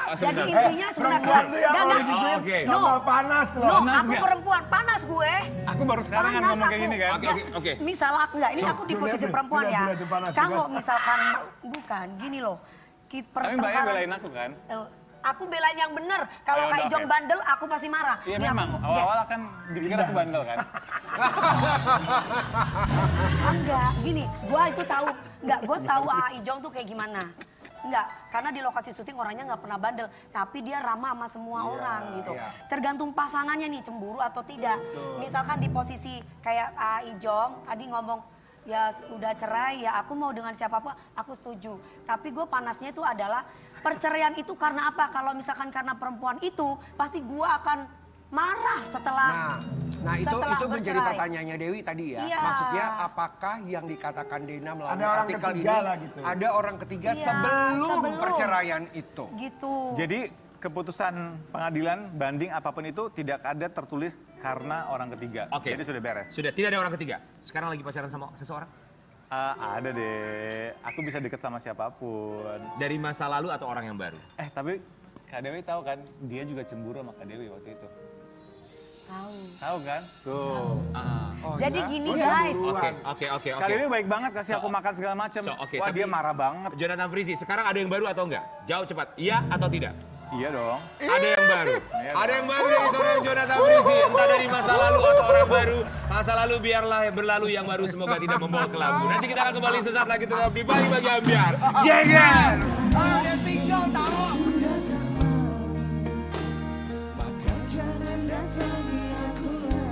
Speaker 4: Jadi
Speaker 3: sebentar.
Speaker 4: intinya sebenarnya
Speaker 2: perempuan tuh ya kalau
Speaker 4: enggak,
Speaker 2: digituin
Speaker 3: Oke.
Speaker 2: tambah panas loh.
Speaker 4: No,
Speaker 5: Panas
Speaker 4: aku
Speaker 5: nggak?
Speaker 4: perempuan, panas gue.
Speaker 5: Aku baru sekarang kan
Speaker 4: Panas
Speaker 5: ngomong kayak
Speaker 4: aku.
Speaker 5: gini kan.
Speaker 3: Oke.
Speaker 4: Misal aku enggak, ini aku di
Speaker 2: Tuh,
Speaker 4: posisi
Speaker 2: lihat,
Speaker 4: perempuan
Speaker 2: lihat,
Speaker 4: ya.
Speaker 2: lihat, panas,
Speaker 4: Kalau
Speaker 2: lihat.
Speaker 4: misalkan bukan gini loh.
Speaker 5: Tapi mbaknya belain aku kan.
Speaker 4: Aku belain yang bener. Kalau
Speaker 5: Ayo,
Speaker 4: Kak
Speaker 5: udah,
Speaker 4: Ijong
Speaker 5: oke.
Speaker 4: bandel, aku pasti marah.
Speaker 5: Iya
Speaker 4: Ini
Speaker 5: memang,
Speaker 4: aku-
Speaker 5: awal-awal kan dipikir aku bandel kan.
Speaker 4: Enggak, gini, gua itu tahu, gua tahu Ijong tuh kayak gimana. Enggak, karena di lokasi syuting orangnya nggak pernah bandel, tapi dia ramah sama semua orang gitu.
Speaker 1: iya.
Speaker 4: Tergantung pasangannya nih cemburu atau tidak. Misalkan di posisi kayak Ijong tadi ngomong ya udah cerai ya aku mau dengan siapapun aku setuju. Tapi gue panasnya itu adalah perceraian itu karena apa? Kalau misalkan karena perempuan itu pasti gue akan marah setelah
Speaker 1: Nah itu
Speaker 4: setelah
Speaker 1: menjadi
Speaker 4: bercerai.
Speaker 1: pertanyaannya Dewi tadi ya.
Speaker 4: Iya.
Speaker 1: Maksudnya apakah yang dikatakan Dena melalui
Speaker 2: Ada orang
Speaker 1: artikel
Speaker 2: ketiga
Speaker 1: ini
Speaker 2: lah gitu.
Speaker 1: ada orang ketiga
Speaker 4: Iya,
Speaker 1: sebelum
Speaker 4: sebelum.
Speaker 1: perceraian itu?
Speaker 4: Gitu.
Speaker 5: Jadi keputusan pengadilan banding apapun itu tidak ada tertulis karena orang ketiga.
Speaker 3: Oke.
Speaker 5: Jadi sudah beres.
Speaker 3: Sudah tidak ada orang ketiga. Sekarang lagi pacaran sama seseorang?
Speaker 5: Ada deh. Aku bisa deket sama siapapun.
Speaker 3: Dari masa lalu atau orang yang baru?
Speaker 5: Tapi Kak Dewi tahu kan, dia juga cemburu sama Kak Dewi waktu itu.
Speaker 4: Tahu.
Speaker 5: Tahu kan? Tuh.
Speaker 1: Oh,
Speaker 4: Jadi
Speaker 1: ya?
Speaker 4: gini
Speaker 5: Udah
Speaker 4: guys.
Speaker 3: Oke.
Speaker 5: Kak Dewi baik banget kasih aku
Speaker 3: So-
Speaker 5: makan segala macam.
Speaker 3: Oke,
Speaker 5: Wah
Speaker 3: tapi
Speaker 5: dia marah banget.
Speaker 3: Jonathan Frizzy, sekarang ada yang baru atau enggak? Jawab cepat, iya atau tidak?
Speaker 5: Iya dong.
Speaker 3: Ada yang baru.
Speaker 5: Iya
Speaker 3: Ada
Speaker 5: dong.
Speaker 3: yang baru dari seorang Jonathan Frizzy, entah dari masa lalu atau orang baru. Masa lalu biarlah yang berlalu, yang baru semoga tidak membawa ke labu. Nanti kita akan kembali sesaat lagi tetap di Bali Bagi Ambiar. Jeger!
Speaker 1: Dia single tahu.
Speaker 6: Maka jangan datangi aku lagi.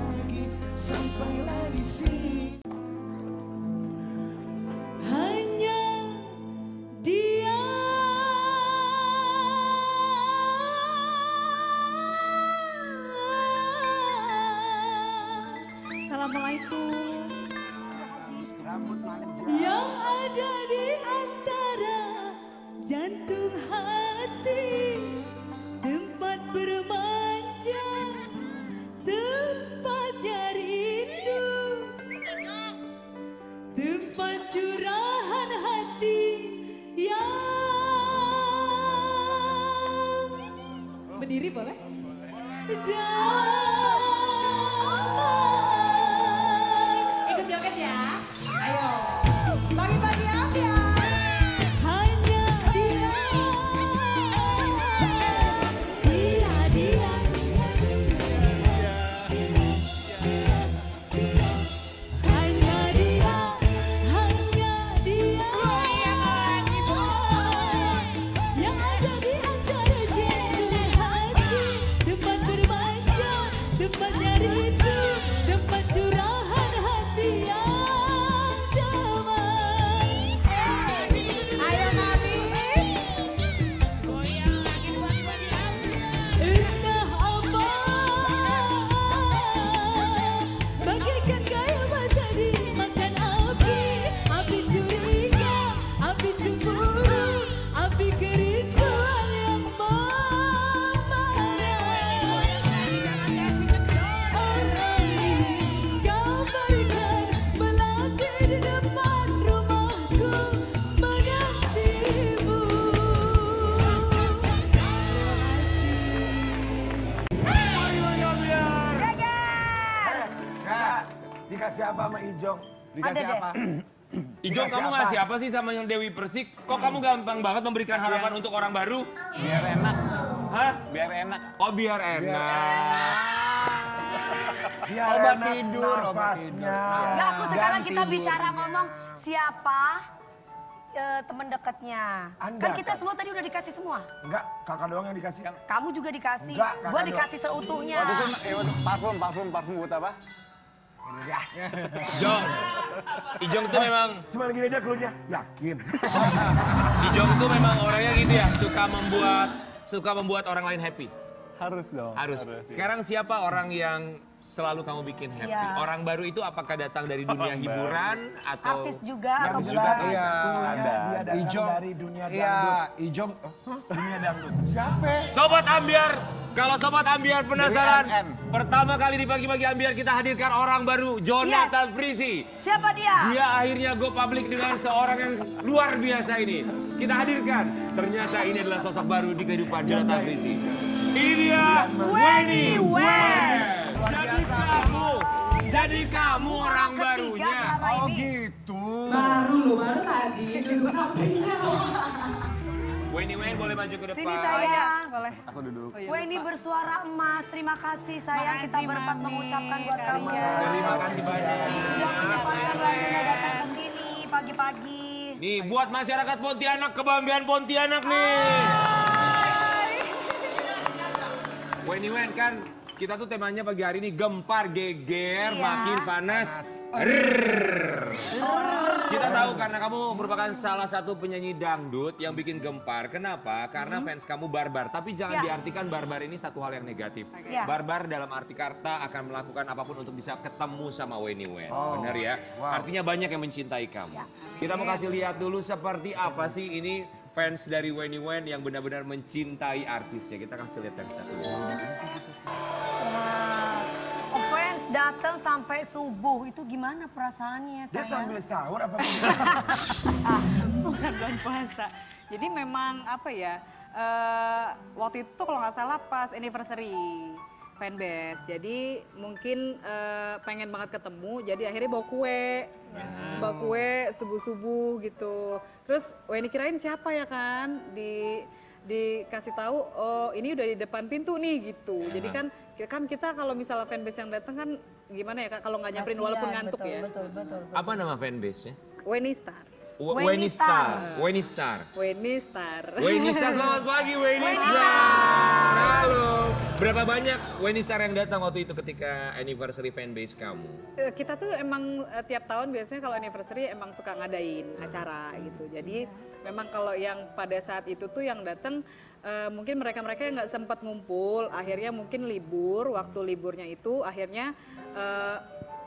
Speaker 6: curahan hati yang berdiri boleh? Damai. Ikut joget ya. Ayo. Bagi-bagi ambiar. Hanya dia. Dia. Hanya dia. Yang ada di antara jantung hati. Tempat bermanja, tempat nyari itu, tempat curahan hati yang damai. Ayo Nabi. Entah apa, bagaikan kayu basah dimakan api. Api curiga, api cemburu, api kerinduan yang membara. Orang ini kau berikan melati di depan rumahku menantimu.
Speaker 2: Kak, dikasih apa sama Ijong?
Speaker 1: Dikasih
Speaker 4: Ada deh.
Speaker 1: apa?
Speaker 3: Ijong, kamu
Speaker 2: apa?
Speaker 3: ngasih apa sih sama yang Dewi Persik? Kok kamu gampang banget memberikan harapan untuk orang baru?
Speaker 5: Biar enak.
Speaker 3: Hah?
Speaker 5: Biar enak.
Speaker 3: Oh, biar enak.
Speaker 2: Biar
Speaker 1: Obat
Speaker 2: enak
Speaker 1: tidur, obat
Speaker 2: nafasnya.
Speaker 1: tidur.
Speaker 4: Enggak, aku sekarang
Speaker 1: Ganti
Speaker 4: kita
Speaker 1: dulu.
Speaker 4: bicara ngomong siapa teman dekatnya.
Speaker 2: Anda,
Speaker 4: Kan kita
Speaker 2: kan?
Speaker 4: semua tadi udah dikasih semua.
Speaker 2: Enggak, kakak doang yang dikasih.
Speaker 4: Kamu juga dikasih.
Speaker 2: Enggak, kakak
Speaker 4: Gua
Speaker 2: doang.
Speaker 4: dikasih seutuhnya.
Speaker 5: Waktu itu parfum buat apa?
Speaker 3: Jong, Ijong tuh memang
Speaker 2: Cuma gini aja keluarnya, yakin.
Speaker 3: Ijong tuh memang orangnya gitu ya, suka membuat orang lain happy.
Speaker 5: Harus dong.
Speaker 3: Harus. Sekarang siapa orang yang selalu kamu bikin happy?
Speaker 4: Iya.
Speaker 3: Orang baru itu apakah datang dari dunia hiburan atau
Speaker 4: Artis juga atau
Speaker 2: Yang
Speaker 4: bukan?
Speaker 2: jelas,
Speaker 1: Iya.
Speaker 2: tentunya dia datang
Speaker 1: Ijong.
Speaker 2: dari dunia
Speaker 1: Iya,
Speaker 2: dangdut.
Speaker 1: Ijong.
Speaker 2: Dunia dangdut.
Speaker 1: Siapa?
Speaker 3: Sobat Ambiar? Kalau Sobat Ambiar penasaran,
Speaker 5: Dari NN.
Speaker 3: pertama kali di Pagi-Pagi Ambiar kita hadirkan orang baru, Jonathan Frizzy.
Speaker 4: Siapa dia?
Speaker 3: Dia akhirnya go public dengan seorang yang luar biasa ini. Kita hadirkan, ternyata ini adalah sosok baru di kehidupan Jonathan Frizzy. Ini dia Weni Wen. Jadi kamu orang
Speaker 4: Ketiga
Speaker 3: barunya.
Speaker 4: selama
Speaker 1: Oh
Speaker 4: ini.
Speaker 1: gitu.
Speaker 6: Baru tadi duduk sampingnya.
Speaker 3: Weni Wen boleh maju ke depan.
Speaker 4: Sini sayang.
Speaker 7: Boleh.
Speaker 5: Aku duduk.
Speaker 4: Wah ini bersuara emas. Terima kasih sayang. Kita
Speaker 7: Makasih,
Speaker 4: berempat
Speaker 7: Mami,
Speaker 4: mengucapkan buat kamu.
Speaker 7: Karya.
Speaker 3: Terima kasih banyak.
Speaker 4: Sudah menyempatkan waktunya datang ke sini pagi-pagi.
Speaker 3: Nih buat masyarakat Pontianak, kebanggaan Pontianak nih. Weni Wen kan kita tuh temanya pagi hari ini gempar geger
Speaker 4: Iya.
Speaker 3: makin panas. Rrrr. Kita tahu karena kamu merupakan salah satu penyanyi dangdut yang bikin gempar. Kenapa? Karena fans kamu barbar. Tapi jangan
Speaker 4: Ya.
Speaker 3: diartikan barbar ini satu hal yang negatif.
Speaker 4: Ya.
Speaker 3: Barbar dalam arti kata akan melakukan apapun untuk bisa ketemu sama Weni Wen.
Speaker 2: Oh.
Speaker 3: Benar ya?
Speaker 2: Wow.
Speaker 3: Artinya banyak yang mencintai kamu.
Speaker 4: Ya.
Speaker 3: Kita mau kasih lihat dulu seperti apa sih ini fans dari Weni Wen yang benar-benar mencintai artisnya. Kita kasih lihat yang satu.
Speaker 4: Wah, fans datang sampai subuh. Itu gimana perasaannya
Speaker 2: Dia
Speaker 4: sayang?
Speaker 2: sambil sahur apa
Speaker 7: Bukan bulan puasa. Jadi memang apa ya, waktu itu kalau nggak salah pas anniversary fanbase. Jadi mungkin pengen banget ketemu, jadi akhirnya bawa kue. Bawa kue subuh-subuh gitu. Terus Weni kirain siapa ya kan? Dikasih tahu, oh ini udah di depan pintu nih gitu. Jadi kan kita kalau misalnya fanbase yang datang kan gimana ya Kak, kalau nggak nyamperin walaupun
Speaker 4: Kasian,
Speaker 7: ngantuk
Speaker 4: betul,
Speaker 7: ya.
Speaker 4: Betul.
Speaker 3: Apa nama fanbase-nya?
Speaker 7: Weni Star.
Speaker 3: Weni Star. Weni Star.
Speaker 7: Weni Star.
Speaker 3: Weni Star, selamat pagi Weni Star. Halo. Berapa banyak Weni Star yang datang waktu itu ketika anniversary fanbase kamu?
Speaker 7: Kita tuh emang tiap tahun biasanya kalau anniversary emang suka ngadain acara gitu. Jadi memang kalau yang pada saat itu tuh yang datang mungkin mereka-mereka yang nggak sempat ngumpul, akhirnya mungkin libur, waktu liburnya itu akhirnya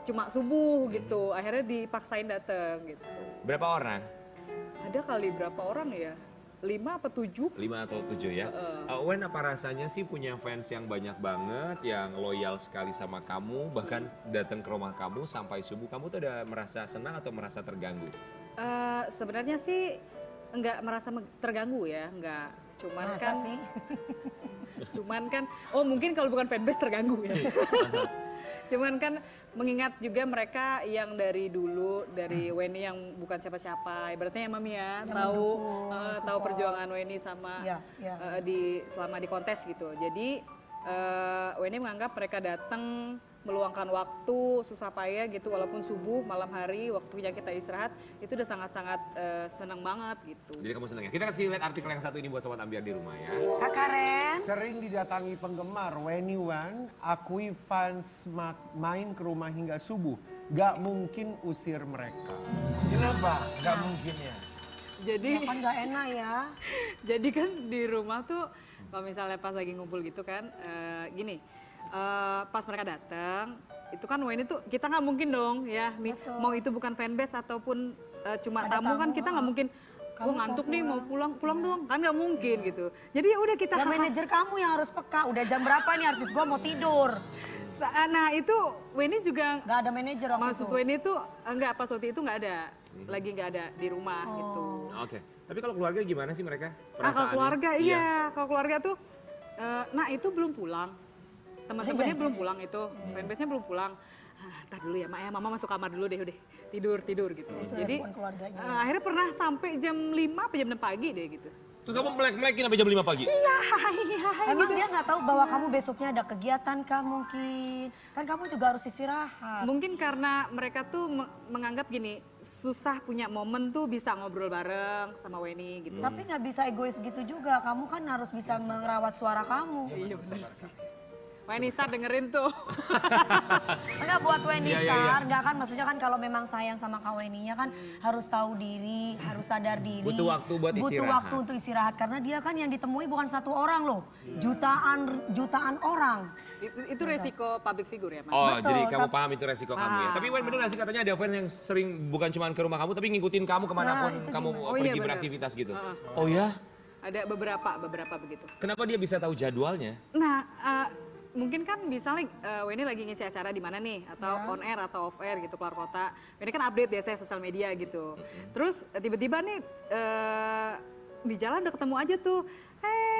Speaker 7: cuma subuh gitu, akhirnya dipaksain datang gitu.
Speaker 3: Berapa orang?
Speaker 7: Ada kali berapa orang ya? 5 apa 7?
Speaker 3: 5 atau 7 ya. Wen, apa rasanya sih punya fans yang banyak banget, yang loyal sekali sama kamu, bahkan datang ke rumah kamu sampai subuh, kamu tuh udah merasa senang atau merasa terganggu?
Speaker 7: Sebenarnya sih nggak merasa terganggu ya, nggak. Cuman
Speaker 4: Masa
Speaker 7: kan,
Speaker 4: sih?
Speaker 7: cuman kan, oh mungkin kalau bukan fanbase terganggu ya. Cuman kan mengingat juga mereka yang dari dulu, dari Weni yang bukan siapa-siapa, ibaratnya ya Mami ya,
Speaker 4: Yang
Speaker 7: tahu
Speaker 4: mendukung,
Speaker 7: tahu
Speaker 4: support.
Speaker 7: perjuangan Weni sama
Speaker 4: Iya, iya.
Speaker 7: selama di kontes gitu. Jadi Weni menganggap mereka datang meluangkan waktu susah payah gitu, walaupun subuh, malam hari, waktunya kita istirahat, itu udah sangat-sangat senang banget gitu.
Speaker 3: Jadi kamu senang ya? Kita kasih lihat artikel yang satu ini buat Sobat Ambiar di rumah ya.
Speaker 4: Kak Karen.
Speaker 1: Sering didatangi penggemar, Weni Wan akui fans main ke rumah hingga subuh. Gak mungkin usir mereka.
Speaker 2: Kenapa? Gak mungkin ya.
Speaker 7: Jadi
Speaker 4: Kan gak enak ya.
Speaker 7: Jadi kan di rumah tuh kalau misalnya pas lagi ngumpul gitu kan, gini, pas mereka datang, itu kan Weni tuh kita nggak mungkin dong ya,
Speaker 4: Betul.
Speaker 7: mau itu bukan fanbase ataupun cuma
Speaker 4: Ada
Speaker 7: tamu kan
Speaker 4: tamu,
Speaker 7: kita nggak mungkin,
Speaker 4: kamu
Speaker 7: gue ngantuk
Speaker 4: mau
Speaker 7: nih mau
Speaker 4: pulang."
Speaker 7: pulang dong, kan nggak mungkin gitu. Jadi ya udah kita
Speaker 4: Ya manajer kamu yang harus peka. Udah jam berapa nih artis gua mau tidur.
Speaker 7: Nah itu Weni juga
Speaker 4: Gak ada manajer waktu
Speaker 7: maksud
Speaker 4: itu.
Speaker 7: Weni tuh enggak, pas waktu itu nggak ada, lagi nggak ada di rumah gitu.
Speaker 3: Oke. Tapi kalau keluarga gimana sih mereka?
Speaker 7: Nah kalau
Speaker 3: Perasaannya?
Speaker 7: keluarga iya, kalau keluarga tuh, nah itu belum pulang. Teman-temannya
Speaker 4: Iya.
Speaker 7: belum pulang itu, fanbase-nya belum pulang. Ntar dulu ya, Mak ya, Mama masuk kamar dulu deh, udah tidur gitu.
Speaker 4: Itu
Speaker 7: Jadi
Speaker 4: respon keluarganya.
Speaker 7: akhirnya pernah sampai jam 5 apa jam 6 pagi deh gitu.
Speaker 3: Terus kamu melek-melekin sampai jam 5 pagi?
Speaker 7: Iya,
Speaker 4: Emang dia nggak tahu bahwa kamu besoknya ada kegiatan kah mungkin? Kan kamu juga harus istirahat.
Speaker 7: Mungkin karena mereka tuh menganggap gini, susah punya momen tuh bisa ngobrol bareng sama Weni gitu.
Speaker 4: Tapi nggak bisa egois gitu juga. Kamu kan harus bisa merawat suara kamu.
Speaker 7: Iya benar sih. Weni Star dengerin tuh.
Speaker 4: Enggak buat Weni
Speaker 3: Iya, iya,
Speaker 4: Star, enggak kan maksudnya kan kalau memang sayang sama Kak Weni-nya kan harus tahu diri, harus sadar diri.
Speaker 3: Butuh waktu buat
Speaker 4: Butuh
Speaker 3: istirahat.
Speaker 4: waktu untuk istirahat karena dia kan yang ditemui bukan satu orang loh. Jutaan orang.
Speaker 7: Itu resiko public figure ya, Mas?
Speaker 3: Oh,
Speaker 4: Betul,
Speaker 3: jadi kamu
Speaker 4: tapi-
Speaker 3: paham itu resiko kamu ya. Tapi Wen bener gak sih katanya ada fans yang sering bukan cuma ke rumah kamu tapi ngikutin kamu kemanapun
Speaker 4: Nah, itu
Speaker 3: kamu
Speaker 4: gimana?
Speaker 7: Oh,
Speaker 3: pergi
Speaker 7: iya, bener.
Speaker 3: beraktivitas gitu.
Speaker 7: Heeh.
Speaker 3: Oh ya?
Speaker 7: Ada beberapa begitu.
Speaker 3: Kenapa dia bisa tahu jadwalnya?
Speaker 7: Nah, mungkin kan misalnya Weni lagi ngisi acara di mana nih, atau on air atau off air gitu keluar kota. Weni kan update biasanya sosial media gitu. Terus tiba-tiba nih di jalan udah ketemu aja tuh,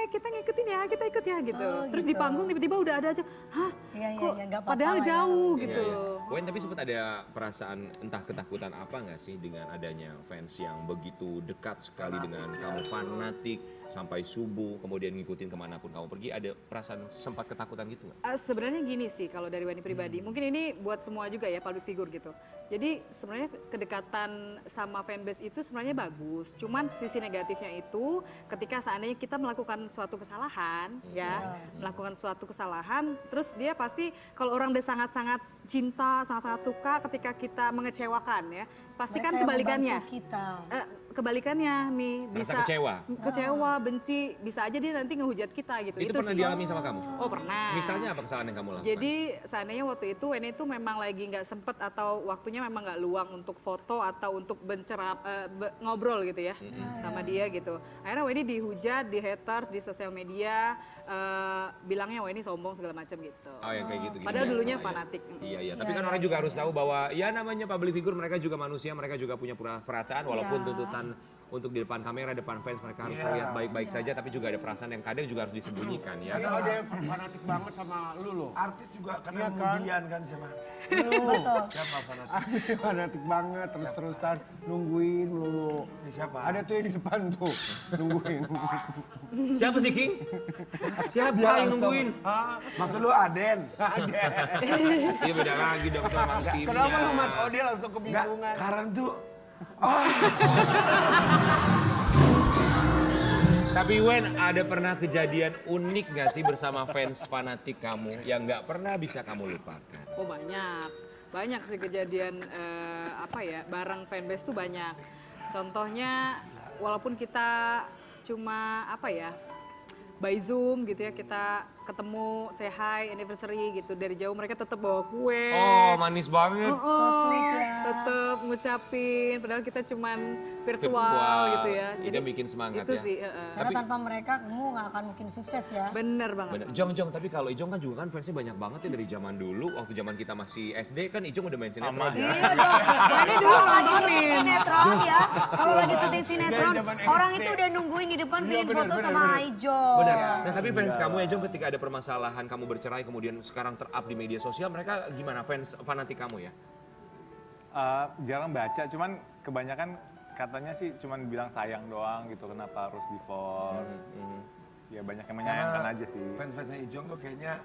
Speaker 7: kita ngikutin ya, kita ikut ya gitu.
Speaker 4: Oh,
Speaker 7: Terus
Speaker 4: gitu.
Speaker 7: di panggung tiba-tiba udah ada aja, hah
Speaker 4: Iya, iya,
Speaker 7: kok
Speaker 4: iya, nggak apa-apa
Speaker 7: padahal
Speaker 4: lah ya.
Speaker 7: jauh
Speaker 3: Iya,
Speaker 7: gitu.
Speaker 3: iya. Wen tapi sempat ada perasaan entah ketakutan apa nggak sih dengan adanya fans yang begitu dekat sekali dengan kamu, fanatik sampai subuh kemudian ngikutin kemanapun kamu pergi, ada perasaan sempat ketakutan gitu nggak?
Speaker 7: Sebenarnya gini sih kalau dari Weni pribadi, mungkin ini buat semua juga ya public figure gitu. Jadi sebenarnya kedekatan sama fanbase itu sebenarnya bagus. Cuman sisi negatifnya itu ketika seandainya kita melakukan suatu kesalahan ya, melakukan suatu kesalahan, terus dia pasti kalau orang udah sangat-sangat cinta, sangat-sangat suka ketika kita mengecewakan ya, pasti
Speaker 4: Mereka
Speaker 7: kan
Speaker 4: yang
Speaker 7: kebalikannya.
Speaker 4: membantu kita.
Speaker 7: Kebalikannya nih
Speaker 3: Merasa
Speaker 7: bisa
Speaker 3: kecewa?
Speaker 7: benci, bisa aja dia nanti ngehujat kita gitu.
Speaker 3: Itu pernah
Speaker 7: sih.
Speaker 3: dialami sama kamu?
Speaker 7: Oh pernah.
Speaker 3: Misalnya apa kesalahan yang kamu lakukan?
Speaker 7: Jadi seandainya waktu itu Weni itu memang lagi nggak sempet atau waktunya memang nggak luang untuk foto atau untuk ngobrol gitu ya sama dia gitu. Akhirnya Weni dihujat, di haters, di sosial media, bilangnya Weni sombong segala macam gitu.
Speaker 3: Oh yang kayak gitu.
Speaker 7: Padahal
Speaker 3: biasa
Speaker 7: dulunya
Speaker 3: lah ya.
Speaker 7: fanatik.
Speaker 3: Iya iya. Tapi kan orang juga harus tahu bahwa ya namanya public figure, mereka juga manusia, mereka juga punya perasaan walaupun
Speaker 4: Iya.
Speaker 3: tuntutan untuk di depan kamera, depan fans mereka harus
Speaker 2: Iya.
Speaker 3: terlihat baik-baik saja, tapi juga ada perasaan yang kadang juga harus disembunyikan ya.
Speaker 1: Ada yang fanatik banget sama lu loh.
Speaker 2: Artis juga kena
Speaker 1: Iya kan?
Speaker 2: kemudian kan sama.
Speaker 4: Betul.
Speaker 2: Siapa fanatik?
Speaker 1: Ada yang fanatik banget terus-terusan nungguin melulu.
Speaker 2: Ini siapa?
Speaker 1: Ada tuh yang di depan tuh nungguin.
Speaker 3: Siapa sih King? Siapa
Speaker 1: Dia
Speaker 3: yang
Speaker 1: langsung,
Speaker 3: nungguin?
Speaker 1: "Hah?
Speaker 2: Maksud lu Aden?
Speaker 1: Ada.
Speaker 3: Iya beda lagi dong sama timnya.
Speaker 1: Kenapa lu Mas Odi langsung
Speaker 2: Enggak,
Speaker 1: kebingungan?
Speaker 2: karena tuh
Speaker 3: Tapi Wen, ada pernah kejadian unik gak sih bersama fans fanatik kamu yang gak pernah bisa kamu lupakan?
Speaker 7: Oh banyak sih kejadian bareng fanbase tuh banyak. Contohnya walaupun kita cuma by Zoom gitu ya, kita ketemu, say hi, anniversary gitu dari jauh, mereka tetap bawa kue.
Speaker 3: Oh manis banget.
Speaker 7: Tetap ngucapin, padahal kita cuman virtual gitu ya.
Speaker 3: Itu bikin semangat
Speaker 7: itu
Speaker 3: ya.
Speaker 7: sih.
Speaker 4: Karena tanpa mereka kamu nggak akan mungkin sukses ya.
Speaker 7: Bener banget.
Speaker 3: Bener. Jong, tapi kalau Ijong kan juga kan fansnya banyak banget ya dari zaman dulu. Waktu zaman kita masih SD kan Ijong udah main sinetron ya.
Speaker 7: Ini dulu nontonin.
Speaker 4: sinetron ya, kalau lagi syuting sinetron,
Speaker 1: zaman
Speaker 4: orang
Speaker 1: SD.
Speaker 4: itu udah nungguin di depan
Speaker 1: Iya,
Speaker 4: bikin
Speaker 1: benar,
Speaker 4: foto
Speaker 1: benar,
Speaker 4: sama
Speaker 1: benar.
Speaker 4: Ijong.
Speaker 3: Benar. Nah, tapi fans kamu ya Jong, ketika ada permasalahan kamu bercerai kemudian sekarang ter-up di media sosial, mereka gimana fanatik kamu ya?
Speaker 5: Jarang baca, cuman kebanyakan katanya sih cuman bilang sayang doang gitu, kenapa harus divorce. Ya banyak yang menyayangkan aja sih.
Speaker 2: Fans-fansnya Ijong tuh kayaknya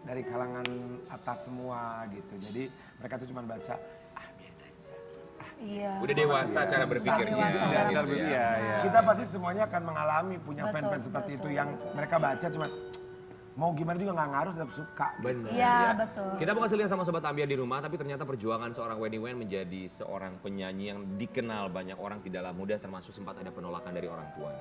Speaker 2: dari kalangan atas semua gitu. Jadi mereka tuh cuma baca, biarin aja.
Speaker 4: Iya.
Speaker 3: Udah dewasa cara berpikirnya.
Speaker 4: Dewasa.
Speaker 5: Udah tinggal beli ya.
Speaker 2: Kita pasti semuanya akan mengalami punya
Speaker 4: Betul,
Speaker 2: fans-fans seperti
Speaker 4: betul,
Speaker 2: itu yang mereka baca cuma mau gimana juga nggak ngaruh tetap suka.
Speaker 3: Benar.
Speaker 4: Iya, betul.
Speaker 3: Kita mau kasih lihat sama Sobat Ambiar di rumah, tapi ternyata perjuangan seorang Weni Wen menjadi seorang penyanyi yang dikenal banyak orang tidaklah mudah, termasuk sempat ada penolakan dari orang tua.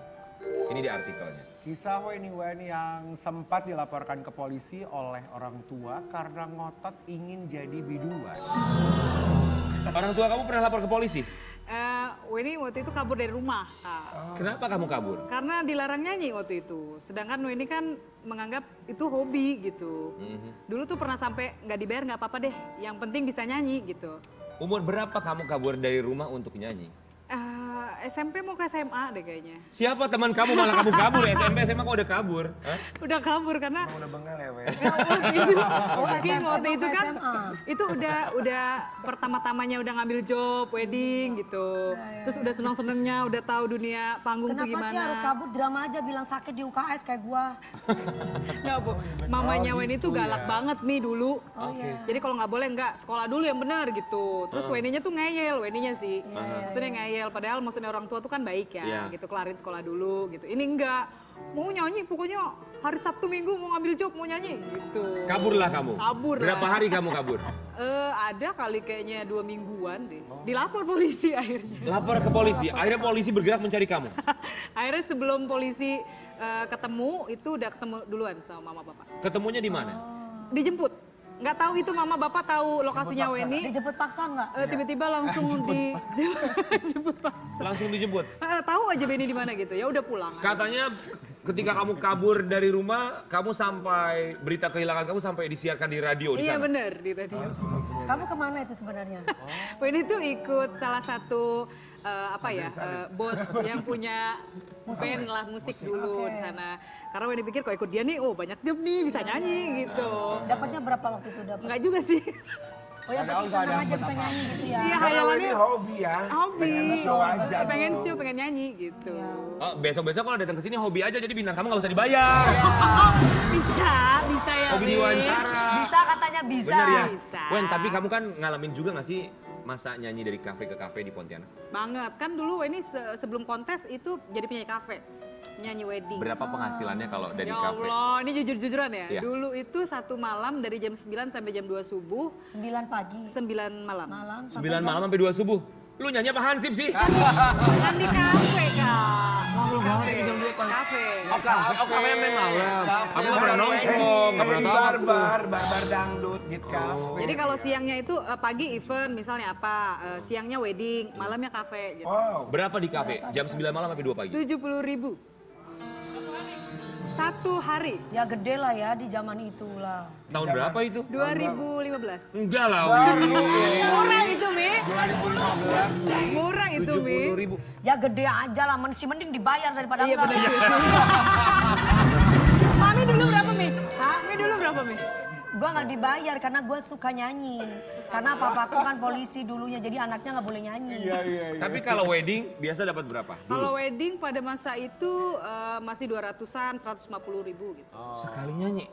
Speaker 3: Ini di artikelnya.
Speaker 1: Kisah Weni Wen yang sempat dilaporkan ke polisi oleh orang tua karena ngotot ingin jadi biduan.
Speaker 3: Orang tua kamu pernah lapor ke polisi?
Speaker 7: Weni waktu itu kabur dari rumah. Kak.
Speaker 3: Kenapa kamu kabur?
Speaker 7: Karena dilarang nyanyi waktu itu. Sedangkan Weni kan menganggap itu hobi gitu. Dulu tuh pernah sampai nggak dibayar nggak apa-apa deh. Yang penting bisa nyanyi gitu.
Speaker 3: Umur berapa kamu kabur dari rumah untuk nyanyi?
Speaker 7: SMP mau ke SMA deh kayaknya.
Speaker 3: Siapa teman kamu malah kamu kabur? SMP, SMA kok udah kabur? Hah?
Speaker 7: Udah kabur karena
Speaker 2: Emang udah bengal ya, Wen?
Speaker 7: mungkin
Speaker 4: SMP
Speaker 7: waktu
Speaker 4: mau
Speaker 7: itu
Speaker 4: ke
Speaker 7: kan
Speaker 4: SMA.
Speaker 7: itu udah pertama-tamanya udah ngambil job wedding gitu. Terus udah senang-senangnya udah tahu dunia panggung tuh
Speaker 4: Kenapa
Speaker 7: gimana.
Speaker 4: sih harus kabur drama aja bilang sakit di UKS kayak gua?
Speaker 7: Nggak, Bu. Mamanya Weni tuh galak banget nih dulu.
Speaker 4: Oh iya.
Speaker 7: Jadi kalau nggak boleh nggak sekolah dulu yang benar gitu. Terus Weninya tuh ngeyel, Weninya sih. Maksudnya ngeyel. Padahal maksudnya orang tua tuh kan baik ya,
Speaker 3: Iya.
Speaker 7: gitu kelarin sekolah dulu gitu. Ini enggak, mau nyanyi pokoknya hari Sabtu Minggu mau ngambil job mau nyanyi gitu.
Speaker 3: Kaburlah kamu?
Speaker 7: Kabur lah.
Speaker 3: Berapa hari kamu kabur?
Speaker 7: Ada kali kayaknya 2 mingguan deh. Dilapor polisi akhirnya.
Speaker 3: Lapor ke polisi, akhirnya polisi bergerak mencari kamu.
Speaker 7: Akhirnya sebelum polisi ketemu itu udah ketemu duluan sama mama bapak.
Speaker 3: Ketemunya di mana?
Speaker 7: Dijemput. Nggak tahu itu mama bapak tahu lokasinya Weni.
Speaker 4: Dijemput paksa nggak?
Speaker 7: Tiba-tiba langsung dijemput paksa.
Speaker 3: Langsung dijemput.
Speaker 7: Tahu aja Benny di mana gitu. Ya udah pulang.
Speaker 3: Katanya ketika kamu kabur dari rumah, kamu sampai berita kehilangan kamu sampai disiarkan di radio di
Speaker 7: Iya
Speaker 3: sana.
Speaker 7: bener di radio.
Speaker 4: Kamu kemana itu sebenarnya?
Speaker 7: Benny tuh ikut salah satu bos yang punya band lah musik dulu di sana. Karena Benny pikir kalau ikut dia nih, oh banyak job nih bisa nyanyi gitu.
Speaker 4: Dapatnya berapa waktu itu dapat?
Speaker 7: Enggak juga sih.
Speaker 4: Oh ya berarti senang aja bisa nyanyi gitu ya?
Speaker 7: Iya
Speaker 2: Karena
Speaker 7: hayalannya
Speaker 2: ini hobi ya.
Speaker 7: hobi.
Speaker 2: Pengen show aja.
Speaker 7: Pengen show, pengen nyanyi gitu.
Speaker 3: Oh, besok-besok kalau datang ke sini hobi aja, jadi bintang kamu nggak usah dibayar.
Speaker 7: Bisa ya.
Speaker 3: Hobi
Speaker 7: Wi.
Speaker 3: diwawancara.
Speaker 4: Bisa katanya bisa.
Speaker 3: Bener ya?
Speaker 7: Bisa.
Speaker 3: Wen, tapi kamu kan ngalamin juga nggak sih masa nyanyi dari kafe ke kafe di Pontianak?
Speaker 7: Banget. Kan dulu ini sebelum kontes itu jadi penyanyi kafe. Nyanyi wedding.
Speaker 3: Berapa penghasilannya kalau dari
Speaker 7: Ya
Speaker 3: kafe?
Speaker 7: Allah, ini jujur-jujuran ya.
Speaker 3: Iya.
Speaker 7: Dulu itu satu malam dari jam 9 sampai jam 2 subuh,
Speaker 4: 9 pagi.
Speaker 7: 9 malam.
Speaker 4: Malam
Speaker 3: 9 malam sampai 2 subuh. Lu nyanyi apa Hansip sih?
Speaker 7: Kan di kafe, Kak. Di kafe. Kafe.
Speaker 3: Kafe main malam. Aku nggak pernah nongkrong, nggak
Speaker 2: Kayak
Speaker 3: pernah
Speaker 2: di
Speaker 3: tahu.
Speaker 2: barbar dangdut gitu kafe.
Speaker 7: Jadi kalau siangnya itu pagi event misalnya apa, siangnya wedding, malamnya kafe gitu.
Speaker 2: Wow.
Speaker 3: Berapa di kafe? Jam 9 malam sampai 2 pagi?
Speaker 7: 70.000. Satu hari.
Speaker 4: Ya gede lah ya di zaman itu lah.
Speaker 3: Tahun berapa itu?
Speaker 7: 2015.
Speaker 3: Enggak lah, Wi.
Speaker 7: Murah itu, Mi.
Speaker 2: 2015 nih.
Speaker 7: Murah itu, Mi.
Speaker 3: 70.000.
Speaker 4: Ya gede aja lah, masih mending dibayar daripada
Speaker 7: Iya
Speaker 4: enggak.
Speaker 7: benar. Mami dulu berapa, Mi? Hah? Mi dulu berapa, Mi?
Speaker 4: Gue nggak dibayar karena gue suka nyanyi. Karena papaku kan polisi dulunya, jadi anaknya nggak boleh nyanyi.
Speaker 3: Tapi kalau wedding biasa dapat berapa? Dulu.
Speaker 7: Kalau wedding pada masa itu masih 200-an, 150.000 gitu.
Speaker 3: Sekali nyanyi.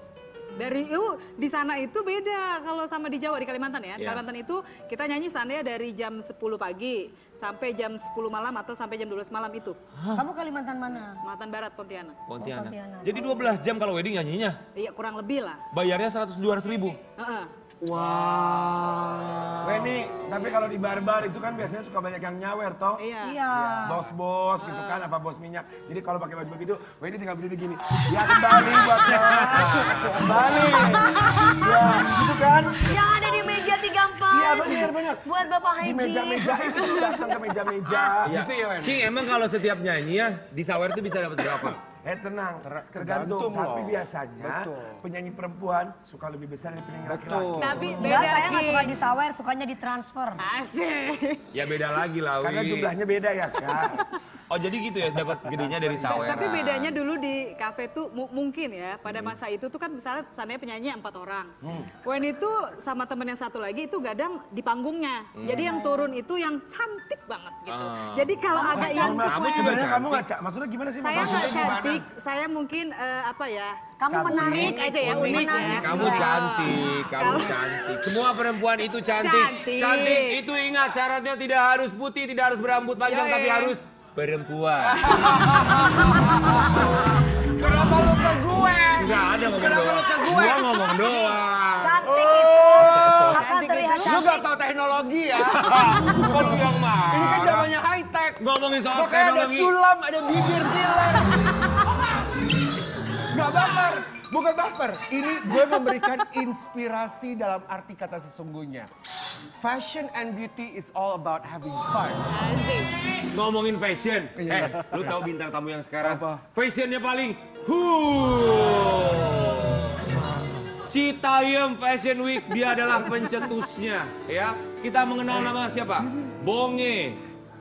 Speaker 7: Dari di sana itu beda kalau sama di Jawa, di Kalimantan ya. Di
Speaker 3: Iya.
Speaker 7: Kalimantan itu kita nyanyi seandainya dari jam 10 pagi sampai jam 10 malam atau sampai jam 12 malam itu.
Speaker 4: Kamu Kalimantan mana?
Speaker 7: Kalimantan Barat, Pontianak.
Speaker 3: Pontianak.
Speaker 4: Pontianak.
Speaker 3: Jadi 12 jam kalau wedding nyanyinya.
Speaker 7: Iya kurang lebih lah.
Speaker 3: Bayarnya 100-200 ribu.
Speaker 7: Heeh.
Speaker 2: Weni, tapi kalau di barbar itu kan biasanya suka banyak yang nyawer toh.
Speaker 7: Iya.
Speaker 4: Iya.
Speaker 2: Bos-bos gitu kan, apa bos minyak. Jadi kalau pakai baju begitu, Weni tinggal berdiri gini. Ya kembali buat kembali. Ya gitu kan.
Speaker 4: Yang ada di meja 34.
Speaker 2: Iya benar.
Speaker 4: Buat Bapak
Speaker 2: Di
Speaker 4: Haji.
Speaker 2: meja-meja itu datang ke meja-meja.
Speaker 3: Gitu ya, King, emang kalau setiap nyanyi ya di sawer itu bisa dapat berapa?
Speaker 2: Tenang, tergantung.
Speaker 1: tergantung
Speaker 2: Tapi
Speaker 1: loh.
Speaker 2: biasanya
Speaker 1: Betul.
Speaker 2: penyanyi perempuan suka lebih besar dari penyanyi
Speaker 1: Betul.
Speaker 2: laki-laki.
Speaker 7: Tapi
Speaker 4: Enggak,
Speaker 7: beda
Speaker 4: saya nggak
Speaker 7: Ki.
Speaker 4: suka disawer, sukanya ditransfer.
Speaker 7: Asik.
Speaker 3: Ya beda lagi lah, Wi.
Speaker 2: Karena jumlahnya beda ya Kak.
Speaker 3: Oh jadi gitu ya, dapat gedenya dari saweran.
Speaker 7: Tapi bedanya dulu di kafe tuh mungkin ya pada masa itu tuh kan misalnya seandainya penyanyi 4 orang. Wen itu sama temen yang satu lagi itu gadang di panggungnya. Jadi yang turun itu yang cantik banget gitu. Jadi kalau ada yang
Speaker 3: Kamu juga
Speaker 2: Sebenarnya kamu
Speaker 3: cantik.
Speaker 2: nggak Cak? Maksudnya gimana sih?
Speaker 7: saya nggak
Speaker 2: Maksudnya gimana?
Speaker 7: cantik, saya mungkin apa ya?
Speaker 4: Kamu menarik
Speaker 7: Unik aja ya, unik ya.
Speaker 3: Kamu cantik, kamu cantik. Semua perempuan itu cantik.
Speaker 7: Cantik.
Speaker 3: Cantik itu ingat syaratnya tidak harus putih, tidak harus berambut panjang,
Speaker 7: Yoi.
Speaker 3: tapi harus perempuan.
Speaker 1: Kenapa lu ke gue?
Speaker 3: Enggak ada ngomong
Speaker 1: Kenapa
Speaker 3: doang.
Speaker 1: lu ke gue?
Speaker 3: Gua ngomong doang.
Speaker 4: Cantik itu akan terlihat
Speaker 1: Lu gak
Speaker 4: cantik.
Speaker 1: tahu teknologi ya?
Speaker 3: Kok lu yang marah?
Speaker 1: Ini kan zamannya high tech.
Speaker 3: Ngomongin soal
Speaker 1: Makanya ada
Speaker 3: teknologi.
Speaker 1: sulam, ada bibir filler. Gak baper, bukan baper. Ini gue memberikan inspirasi dalam arti kata sesungguhnya. Fashion and beauty is all about having fun.
Speaker 7: Asik.
Speaker 3: Ngomongin fashion.
Speaker 1: Iya.
Speaker 3: Lu tahu bintang tamu yang sekarang?
Speaker 1: Apa?
Speaker 3: Fashionnya paling Citayam Fashion Week, dia adalah pencetusnya, ya. Kita mengenal nama siapa? Bonge,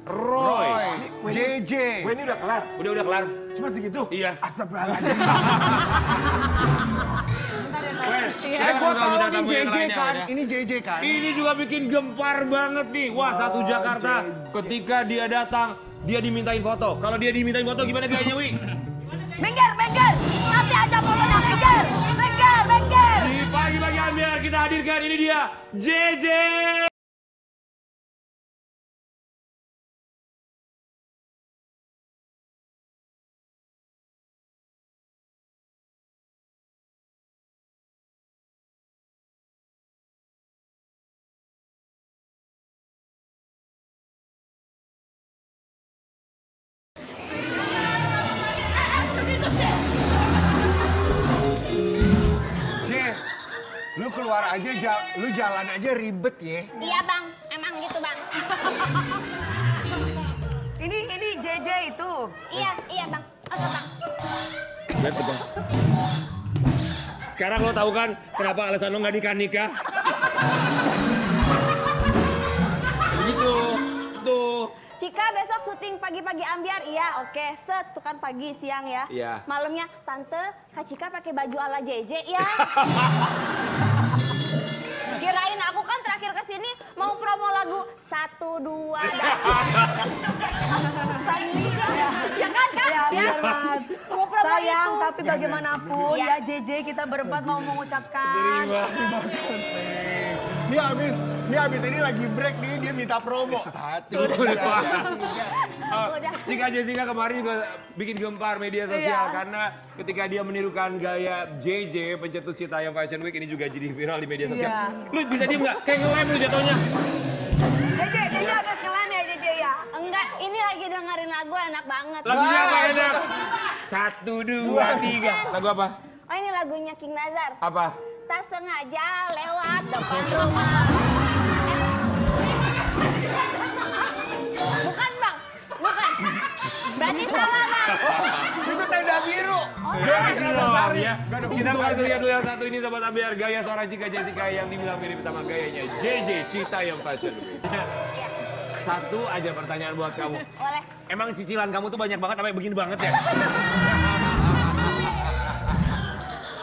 Speaker 3: Roy.
Speaker 1: JJ.
Speaker 2: Gue ini udah kelar.
Speaker 3: Udah kelar.
Speaker 2: Cuma segitu?
Speaker 3: Iya.
Speaker 2: Astagfirullahaladzim.
Speaker 1: Gue tahu
Speaker 3: bintang
Speaker 1: ini
Speaker 3: tamu yang
Speaker 1: JJ
Speaker 3: lainnya,
Speaker 1: kan,
Speaker 3: ya.
Speaker 1: ini JJ kan.
Speaker 3: Ini juga bikin gempar banget nih. Wah, satu Jakarta ketika dia datang, dia dimintain foto. Kalau dia dimintain foto gimana gayanya, Wi?
Speaker 4: Minggir, minggir. Nanti aja fotonya minggir. Minggir, minggir.
Speaker 3: Di pagi-pagi biar kita hadirkan ini dia, JJ.
Speaker 1: J, lu keluar aja, lu jalan aja ribet ya.
Speaker 8: Iya bang, emang gitu bang.
Speaker 4: Ini JJ itu.
Speaker 8: Iya bang, oke bang.
Speaker 3: Sekarang lo tahu kan kenapa alasan lo nggak nikah-nikah? Begitu, tuh.
Speaker 8: Cika besok syuting pagi-pagi ambiar, iya oke. Set, tuh kan pagi siang ya.
Speaker 3: Iya.
Speaker 8: Malamnya, tante, Kak Cika pakai baju ala JJ ya. Kirain aku kan terakhir kesini mau promo lagu 1, 2, ya kan Kak?
Speaker 4: Ya, benar banget.
Speaker 8: Mau promo
Speaker 4: Sayang,
Speaker 8: itu.
Speaker 4: tapi bagaimanapun
Speaker 8: Iya.
Speaker 4: ya JJ kita berempat mau mengucapkan.
Speaker 1: Ini abis ini lagi break nih, dia minta promo. Satu, dua, tiga.
Speaker 3: Cika Jessica kemarin juga bikin gempar media sosial karena ketika dia menirukan gaya JJ pencetus Citayam Fashion Week ini juga jadi viral di media sosial.
Speaker 4: Iya.
Speaker 3: Lu bisa diem nggak? Kayak ngelem lu jatuhnya.
Speaker 4: JJ habis ngelem ya JJ ya.
Speaker 8: Enggak, ini lagi dengerin lagu enak banget.
Speaker 3: Lagunya apa enak? 1, 2, 3. Lagu apa?
Speaker 8: Oh ini lagunya King Nazar.
Speaker 3: Apa?
Speaker 8: Tak sengaja lewat depan rumah. Bukan bang, bukan. Berarti salah bang.
Speaker 1: Itu tenda biru.
Speaker 3: Dari
Speaker 1: Ratnasari.
Speaker 3: ya.
Speaker 1: Nggak ada
Speaker 3: Kita
Speaker 1: hubungannya.
Speaker 3: kasih lihat dulu yang satu ini Sobat Ambiar. Gaya seorang Cika Jessica yang dibilang mirip sama gayanya JJ Citayam Fashion Week. Satu aja pertanyaan buat kamu.
Speaker 8: Boleh.
Speaker 3: Emang cicilan kamu tuh banyak banget sampai begini banget ya?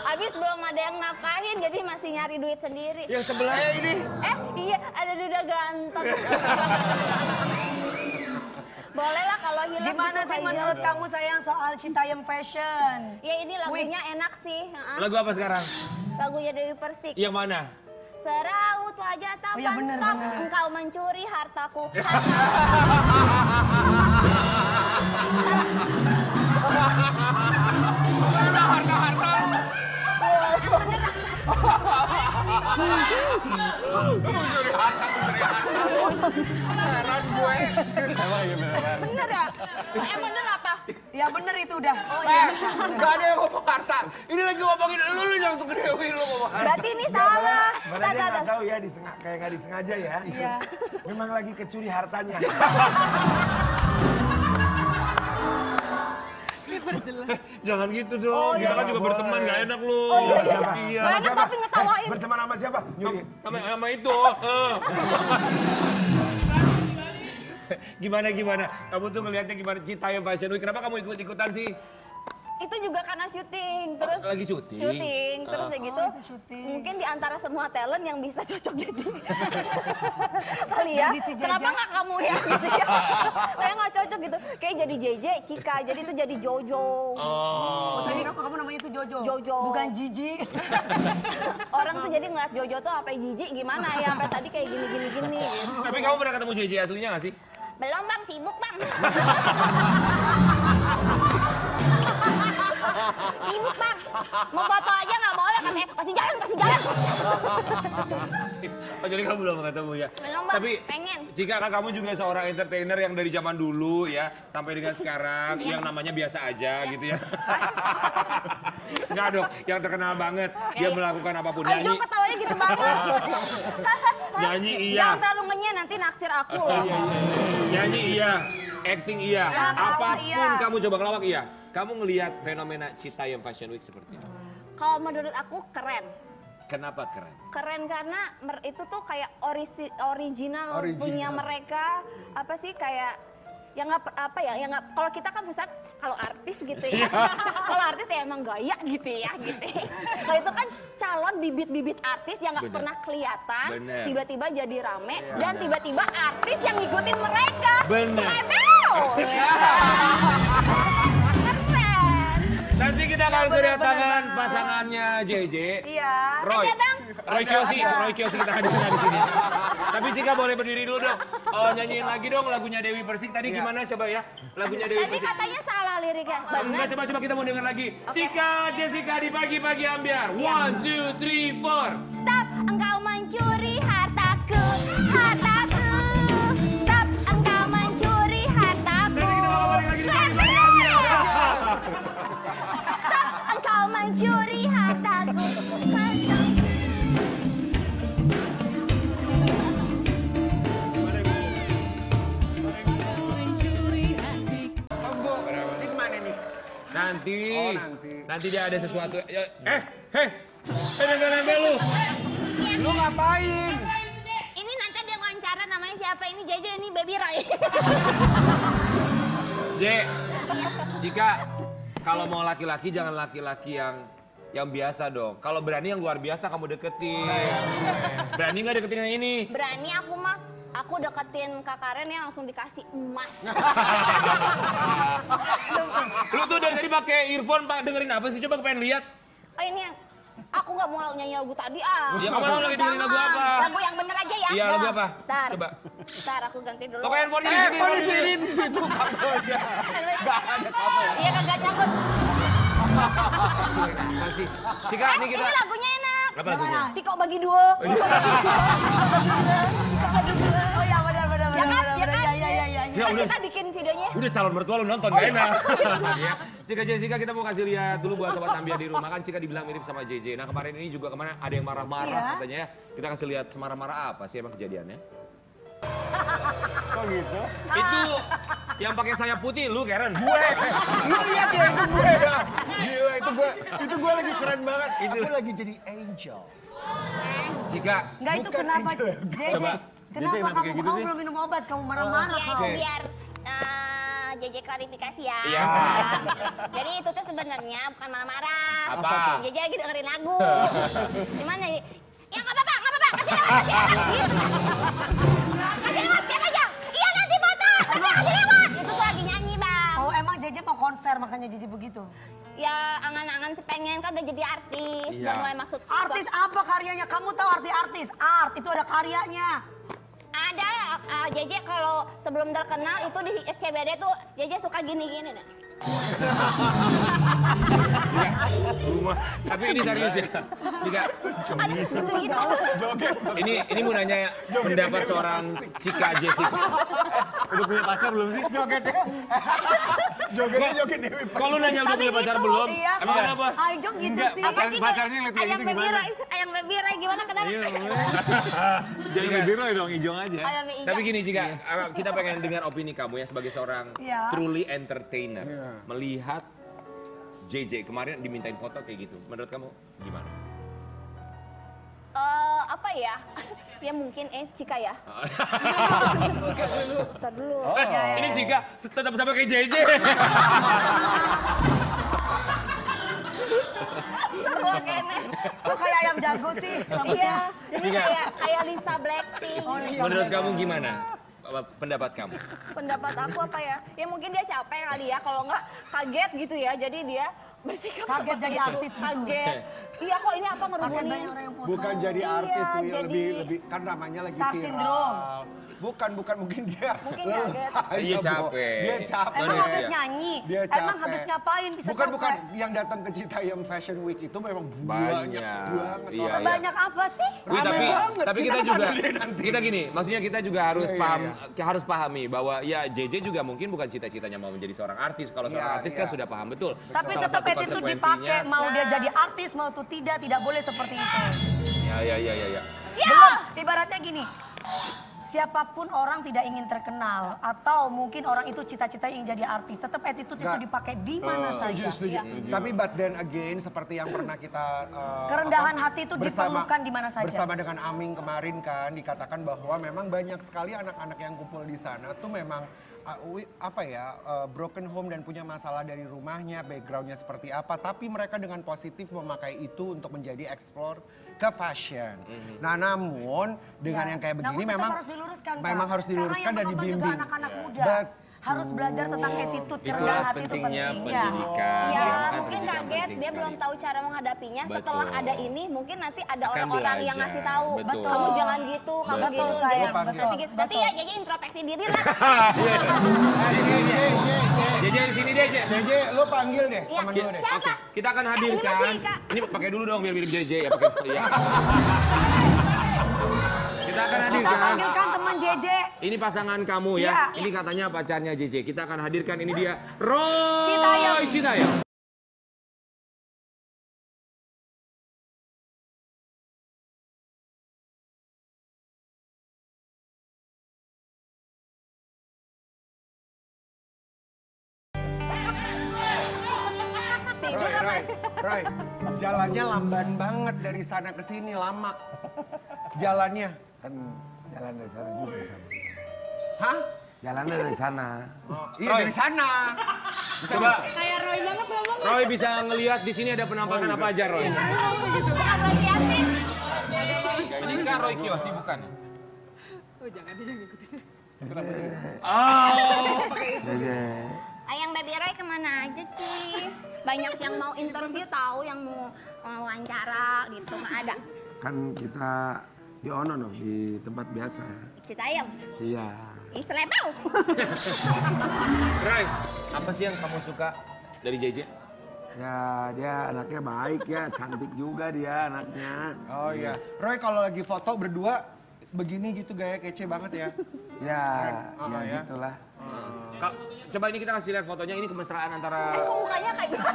Speaker 8: Habis belum ada yang nafkahin, jadi masih nyari duit sendiri.
Speaker 1: Yang sebelahnya ini.
Speaker 8: Iya, ada duda ganteng. Boleh lah kalau hilang.
Speaker 4: Gimana
Speaker 8: gitu
Speaker 4: sih
Speaker 8: aja.
Speaker 4: menurut kamu sayang soal Citayam Fashion?
Speaker 8: Ya ini lagunya enak sih.
Speaker 3: Lagu apa sekarang?
Speaker 8: Lagunya Dewi Persik.
Speaker 3: Yang mana?
Speaker 8: Seraut wajah tampan
Speaker 4: iya, bener,
Speaker 8: stop,
Speaker 4: bener.
Speaker 8: engkau mencuri hartaku.
Speaker 1: Heran gue.
Speaker 8: Bener ya? Bener apa?
Speaker 4: Ya bener itu udah.
Speaker 8: Oh iya.
Speaker 1: Gak ada yang ngomong harta. Ini lagi ngomongin lu langsung ke Dewi lu ngomong harta.
Speaker 8: Berarti ini salah.
Speaker 2: Mana dia nggak tahu ya, kayak nggak disengaja ya.
Speaker 4: Iya.
Speaker 2: Memang lagi kecuri hartanya.
Speaker 7: Diperjelas.
Speaker 3: Jangan gitu dong, kita kan juga
Speaker 2: boleh.
Speaker 3: berteman gak enak lu.
Speaker 8: Oh iya, iya.
Speaker 3: Iya.
Speaker 8: Gak enak tapi ngetawain.
Speaker 2: Berteman sama siapa? Nyuri.
Speaker 3: Sama itu. Gimana? Kamu tuh ngelihatnya gimana Citayam Fashion Week? Kenapa kamu ikut-ikutan sih?
Speaker 8: Itu juga karena syuting, terus
Speaker 3: Lagi syuting?
Speaker 8: Syuting, terus kayak gitu.
Speaker 4: itu syuting.
Speaker 8: Mungkin di antara semua talent yang bisa cocok jadi kali ya.
Speaker 4: Jadi si JJ.
Speaker 8: Kenapa nggak kamu ya? Gitu ya? Kayak nggak cocok gitu. Kayak jadi JJ, Cika, jadi itu jadi Jojo.
Speaker 4: Oh, tadi kamu namanya itu Jojo.
Speaker 8: Jojo.
Speaker 4: Bukan Jiji.
Speaker 8: Orang tuh jadi ngeliat Jojo tuh apa jijik gimana ya, sampai tadi kayak gini.
Speaker 3: Tapi kamu pernah ketemu JJ aslinya gak sih?
Speaker 8: Belum bang, sibuk bang. Sibuk bang, mau foto aja nggak boleh katanya. Kasih jalan.
Speaker 3: Oh, jadi kamu belum ketemu ya?
Speaker 8: Belum, Bang.
Speaker 3: Tapi
Speaker 8: Pengen.
Speaker 3: jika kan kamu juga seorang entertainer yang dari zaman dulu ya sampai dengan sekarang yang namanya biasa aja gitu ya. Enggak dong, yang terkenal banget dia melakukan apapun
Speaker 8: Ajo
Speaker 3: nyanyi.
Speaker 8: ketawanya gitu banget.
Speaker 3: Nyanyi iya.
Speaker 8: Jangan terlalu ngenyek nanti naksir aku loh.
Speaker 3: Nyanyi iya, acting iya,
Speaker 4: Ya, ngelawak
Speaker 3: apapun
Speaker 4: iya.
Speaker 3: kamu coba ngelawak iya. Kamu ngelihat fenomena Citayam Fashion Week seperti itu.
Speaker 8: Kalau menurut aku keren.
Speaker 3: Kenapa keren?
Speaker 8: Keren karena itu tuh kayak original punya mereka, apa sih kayak yang nggak apa ya, yang nggak, kalau kita kan bisa kalau artis gitu ya, kalau artis ya emang gaya gitu ya gitu. Kalau itu kan calon bibit-bibit artis yang nggak
Speaker 3: Bener.
Speaker 8: pernah kelihatan,
Speaker 3: Bener.
Speaker 8: tiba-tiba jadi rame dan tiba-tiba artis yang ngikutin mereka.
Speaker 3: Bener.
Speaker 8: Keren.
Speaker 3: Nanti kita akan kedatangan pasangannya JJ.
Speaker 4: Iya.
Speaker 3: Roy.
Speaker 8: Ada, Bang.
Speaker 3: Roy Kiyoshi kita hadirkan di sini. Tapi Cika boleh berdiri dulu dong. Nyanyiin lagi dong lagunya Dewi Persik. Tadi gimana coba ya? Lagunya Dewi
Speaker 8: Tapi
Speaker 3: Persik.
Speaker 8: katanya salah liriknya.
Speaker 3: Enggak,
Speaker 8: Benar.
Speaker 3: coba kita mau dengar lagi. Cika, Jessica di pagi-pagi ambiar. 1, 2, 3, 4.
Speaker 8: Stop, engkau mencuri hartaku, hartaku. Stop, engkau mencuri hartaku. Stop, engkau mencuri hartaku.
Speaker 1: Tunggu, ini kemana nih?
Speaker 3: Nanti.
Speaker 1: Oh, nanti.
Speaker 3: Nanti dia ada sesuatu. Nempel lu.
Speaker 1: Lu ngapain?
Speaker 8: Ini nanti ada wawancara namanya siapa? Ini JJ, ini Baby Roy.
Speaker 3: J, Cika, kalau mau laki-laki jangan laki-laki yang biasa dong. Kalau berani yang luar biasa kamu deketin. Berani nggak deketin yang ini?
Speaker 8: Berani aku mah. Aku deketin Kak Karen ya langsung dikasih emas.
Speaker 3: Lu tuh dari tadi pakai earphone, Pak, dengerin apa sih? Coba pengen lihat.
Speaker 8: Oh ini yang aku nggak mau nyanyi lagu tadi
Speaker 3: Ya kamu lagi dengerin lagu apa?
Speaker 8: Lagu yang bener aja ya.
Speaker 3: Iya, lagu apa?
Speaker 8: Ntar.
Speaker 3: Coba.
Speaker 8: Ntar aku ganti dulu.
Speaker 3: Lo kayak handphone ini.
Speaker 1: Kok di sini di situ kabelnya? Gak ada kabel.
Speaker 8: Iya kagak nyangkut.
Speaker 3: Kasih. Cika, ini kita.
Speaker 8: Ini lagunya enak.
Speaker 3: Apa lagunya?
Speaker 8: Si kok bagi dua. Si kok bagi dua.
Speaker 4: Oh iya benar.
Speaker 8: Ya kan? Ya kan?
Speaker 4: Iya.
Speaker 3: Cika,
Speaker 8: Ntar
Speaker 3: udah.
Speaker 8: kita bikin videonya.
Speaker 3: Udah calon mertua lu nonton, gak enak. Ya. Cika Jessica kita mau kasih lihat dulu buat sobat Ambia di rumah. Kan Cika dibilang mirip sama JJ. Nah kemarin ini juga kemana ada yang marah-marah
Speaker 4: Iya.
Speaker 3: katanya ya. Kita kasih lihat semarah-marah apa sih emang kejadiannya.
Speaker 2: Kok gitu?
Speaker 3: Itu yang pakai sayap putih lu Karen.
Speaker 1: Gue, lu lihat ya itu gue ya. Gila itu gue lagi keren banget. Aku lagi jadi angel.
Speaker 3: Cika,
Speaker 4: Enggak itu
Speaker 1: Bukan
Speaker 4: kenapa
Speaker 1: angel.
Speaker 4: JJ?
Speaker 3: Coba.
Speaker 4: Kenapa kamu belum minum obat? Kamu marah-marah
Speaker 8: Ya
Speaker 4: kau.
Speaker 8: itu biar JJ klarifikasi ya.
Speaker 3: Iya.
Speaker 8: Jadi itu tuh sebenarnya bukan marah-marah.
Speaker 3: Apa?
Speaker 8: JJ lagi dengerin lagu. Gimana? Ya nggak apa-apa, kasih lewat. Gitu. Kasih lewat, cek aja. Iya nanti foto, tapi kasih lewat. Itu tuh lagi nyanyi bang.
Speaker 4: Oh emang JJ mau konser makanya JJ begitu?
Speaker 8: Ya angan-angan sih pengen kan udah jadi artis.
Speaker 3: Iya.
Speaker 8: Dan mulai maksud
Speaker 4: Artis apa karyanya? Kamu tahu arti artis? Art itu ada karyanya.
Speaker 8: ada JJ kalau sebelum terkenal itu di SCBD tuh JJ suka gini-gini dah.
Speaker 3: rumah. Tapi ini serius ya. Cika,
Speaker 8: Ada gitu.
Speaker 3: ini mau nanya ya, pendapat seorang Cika Jessica.
Speaker 5: Udah punya pacar belum sih?
Speaker 1: Jogetnya. Jogetnya joget Dewi Persik.
Speaker 3: Kalau lu nanya udah punya pacar belum?
Speaker 4: Iya,
Speaker 3: Emang kenapa?
Speaker 4: Ayo gitu sih.
Speaker 5: Pacarnya ngeliat kayak
Speaker 8: Ayang
Speaker 5: gitu
Speaker 8: Baby
Speaker 5: gimana?
Speaker 8: Ray, Ayang Baby Ray gimana kenapa?
Speaker 5: Jadi biru dong, hijau aja.
Speaker 8: Ayang Baby
Speaker 3: Tapi gini Cika, kita pengen dengar opini kamu ya sebagai seorang
Speaker 4: Iya.
Speaker 3: truly entertainer. Melihat JJ kemarin dimintain foto kayak gitu. Menurut kamu gimana?
Speaker 8: Apa ya? Ya mungkin Cika ya. Bentar dulu.
Speaker 3: Ini Cika tetap sama kayak JJ.
Speaker 8: Seru kayaknya.
Speaker 4: Kok kayak ayam jago sih?
Speaker 8: Iya, ini kayak Lisa Blackpink.
Speaker 3: Menurut kamu gimana? Pendapat kamu?
Speaker 8: Pendapat aku apa ya? Ya mungkin dia capek kali ya, kalau nggak kaget gitu ya. Jadi dia bersikap
Speaker 4: Kaget
Speaker 8: seperti
Speaker 4: jadi
Speaker 8: itu.
Speaker 4: artis gitu.
Speaker 8: Kaget. Iya kok ini apa
Speaker 4: Kaget
Speaker 8: ngerumunin?
Speaker 4: banyak orang yang foto.
Speaker 1: Bukan jadi
Speaker 8: Iya,
Speaker 1: artis, Wi,
Speaker 8: jadi-
Speaker 1: lebih kan namanya lagi
Speaker 4: Star
Speaker 1: viral.
Speaker 4: syndrome.
Speaker 1: Bukan mungkin dia.
Speaker 8: Mungkin
Speaker 1: lelah,
Speaker 8: kaget.
Speaker 3: Iya,
Speaker 1: Bo.
Speaker 3: capek.
Speaker 1: Dia capek.
Speaker 4: Emang
Speaker 3: Manusia.
Speaker 4: habis nyanyi?
Speaker 1: Dia
Speaker 4: Emang
Speaker 1: capek.
Speaker 4: habis ngapain bisa
Speaker 1: bukan,
Speaker 4: capek?
Speaker 1: Bukan, yang datang ke Citayam Fashion Week itu memang banyak
Speaker 3: Banyak.
Speaker 1: banget.
Speaker 3: Iya,
Speaker 1: orang.
Speaker 4: Sebanyak apa sih?
Speaker 3: Wih,
Speaker 1: Rame banget.
Speaker 3: tapi kita
Speaker 1: Kita
Speaker 3: juga
Speaker 1: kesana deh nanti.
Speaker 3: kita gini, maksudnya kita juga harus
Speaker 1: Iya,
Speaker 3: paham
Speaker 1: iya.
Speaker 3: harus pahami bahwa ya JJ juga mungkin bukan cita-citanya mau menjadi seorang artis. Kalau seorang
Speaker 1: Iya,
Speaker 3: artis
Speaker 1: iya.
Speaker 3: kan sudah paham betul.
Speaker 4: Tapi
Speaker 3: Salah
Speaker 4: tetap
Speaker 3: satu
Speaker 4: attitude
Speaker 3: konsekuensinya-
Speaker 4: dipakai, mau dia jadi artis mau tuh tidak boleh seperti itu.
Speaker 3: Ya.
Speaker 4: Belum, ibaratnya gini, siapapun orang tidak ingin terkenal atau mungkin orang itu cita-cita ingin jadi artis, tetap attitude itu
Speaker 1: Nggak.
Speaker 4: dipakai di mana saja.
Speaker 1: Setuju. Tapi but then again seperti yang pernah kita
Speaker 4: Kerendahan hati itu diperlukan di mana saja.
Speaker 1: Bersama dengan Aming kemarin kan dikatakan bahwa memang banyak sekali anak-anak yang kumpul di sana tuh memang broken home dan punya masalah dari rumahnya, backgroundnya seperti apa, tapi mereka dengan positif memakai itu untuk menjadi explore ke fashion. Nah, namun dengan yang kayak begini
Speaker 4: Namun tetap
Speaker 1: memang
Speaker 4: harus diluruskan, Kak.
Speaker 1: memang harus diluruskan
Speaker 4: Karena
Speaker 1: dan
Speaker 4: yang menonton juga
Speaker 1: dibimbing.
Speaker 4: anak-anak muda.
Speaker 1: Betul.
Speaker 4: Harus belajar tentang attitude,
Speaker 3: Itulah
Speaker 4: kerendahan hati itu
Speaker 3: pentingnya
Speaker 4: penting. Ya.
Speaker 3: pendidikan.
Speaker 8: Ya,
Speaker 3: kan
Speaker 8: mungkin
Speaker 3: pendidikan
Speaker 8: kaget,
Speaker 3: penting
Speaker 8: dia
Speaker 3: sekali.
Speaker 8: belum tahu cara menghadapinya.
Speaker 3: Betul.
Speaker 8: Setelah ada ini, mungkin nanti ada
Speaker 3: Akan
Speaker 8: orang-orang yang
Speaker 3: belajar.
Speaker 8: ngasih tahu.
Speaker 3: Betul.
Speaker 8: Kamu jangan gitu, kamu
Speaker 3: Betul.
Speaker 8: gitu.
Speaker 4: Sayang,
Speaker 8: Jadi,
Speaker 4: betul.
Speaker 8: nanti gitu. Nanti ya jadi introspeksi diri lah.
Speaker 3: JJ di sini deh, JJ.
Speaker 1: JJ, lu panggil deh
Speaker 8: Iya.
Speaker 1: temen lu deh.
Speaker 8: Siapa?
Speaker 3: Oke, kita akan hadirkan.
Speaker 8: ini masih, Kak.
Speaker 3: Ini pakai dulu dong biar mirip JJ ya, pakai. Iya. Kita akan
Speaker 4: Kita
Speaker 3: hadirkan.
Speaker 4: panggilkan teman JJ.
Speaker 3: Ini pasangan kamu ya.
Speaker 4: Iya.
Speaker 3: Ini katanya pacarnya JJ. Kita akan hadirkan ini dia. Roy
Speaker 4: Citayam.
Speaker 3: Citayam.
Speaker 1: Roy, jalannya lamban banget dari sana ke sini, lama. Jalannya.
Speaker 2: Kan jalan dari sana juga sama.
Speaker 1: Hah?
Speaker 2: Jalannya dari sana.
Speaker 1: Iya dari sana.
Speaker 3: Coba
Speaker 7: Kayak Roy banget ngomong.
Speaker 3: Roy bisa ngelihat di sini ada penampakan apa aja, Roy?
Speaker 8: Bukan lagi artis.
Speaker 3: Ini kan Roy Kiyoshi bukan?
Speaker 7: Oh jangan dia ngikutin.
Speaker 3: Oh.
Speaker 2: Jadi,
Speaker 8: Ayang Baby Roy kemana aja sih? Banyak yang mau interview tahu, yang mau wawancara gitu, nggak ada.
Speaker 2: kan kita di ono no, di tempat biasa.
Speaker 8: Citayam,
Speaker 2: Iya.
Speaker 8: di Selebau.
Speaker 3: Roy, apa sih yang kamu suka dari JJ?
Speaker 2: Ya dia anaknya baik ya, cantik juga dia anaknya.
Speaker 1: Oh iya. Roy kalau lagi foto berdua begini gitu gaya kece banget ya.
Speaker 2: Ya,
Speaker 1: Oh,
Speaker 2: ya
Speaker 1: ya.
Speaker 2: gitulah.
Speaker 3: Coba ini kita kasih lihat fotonya, ini kemesraan antara
Speaker 8: Kok mukanya kayak gitu?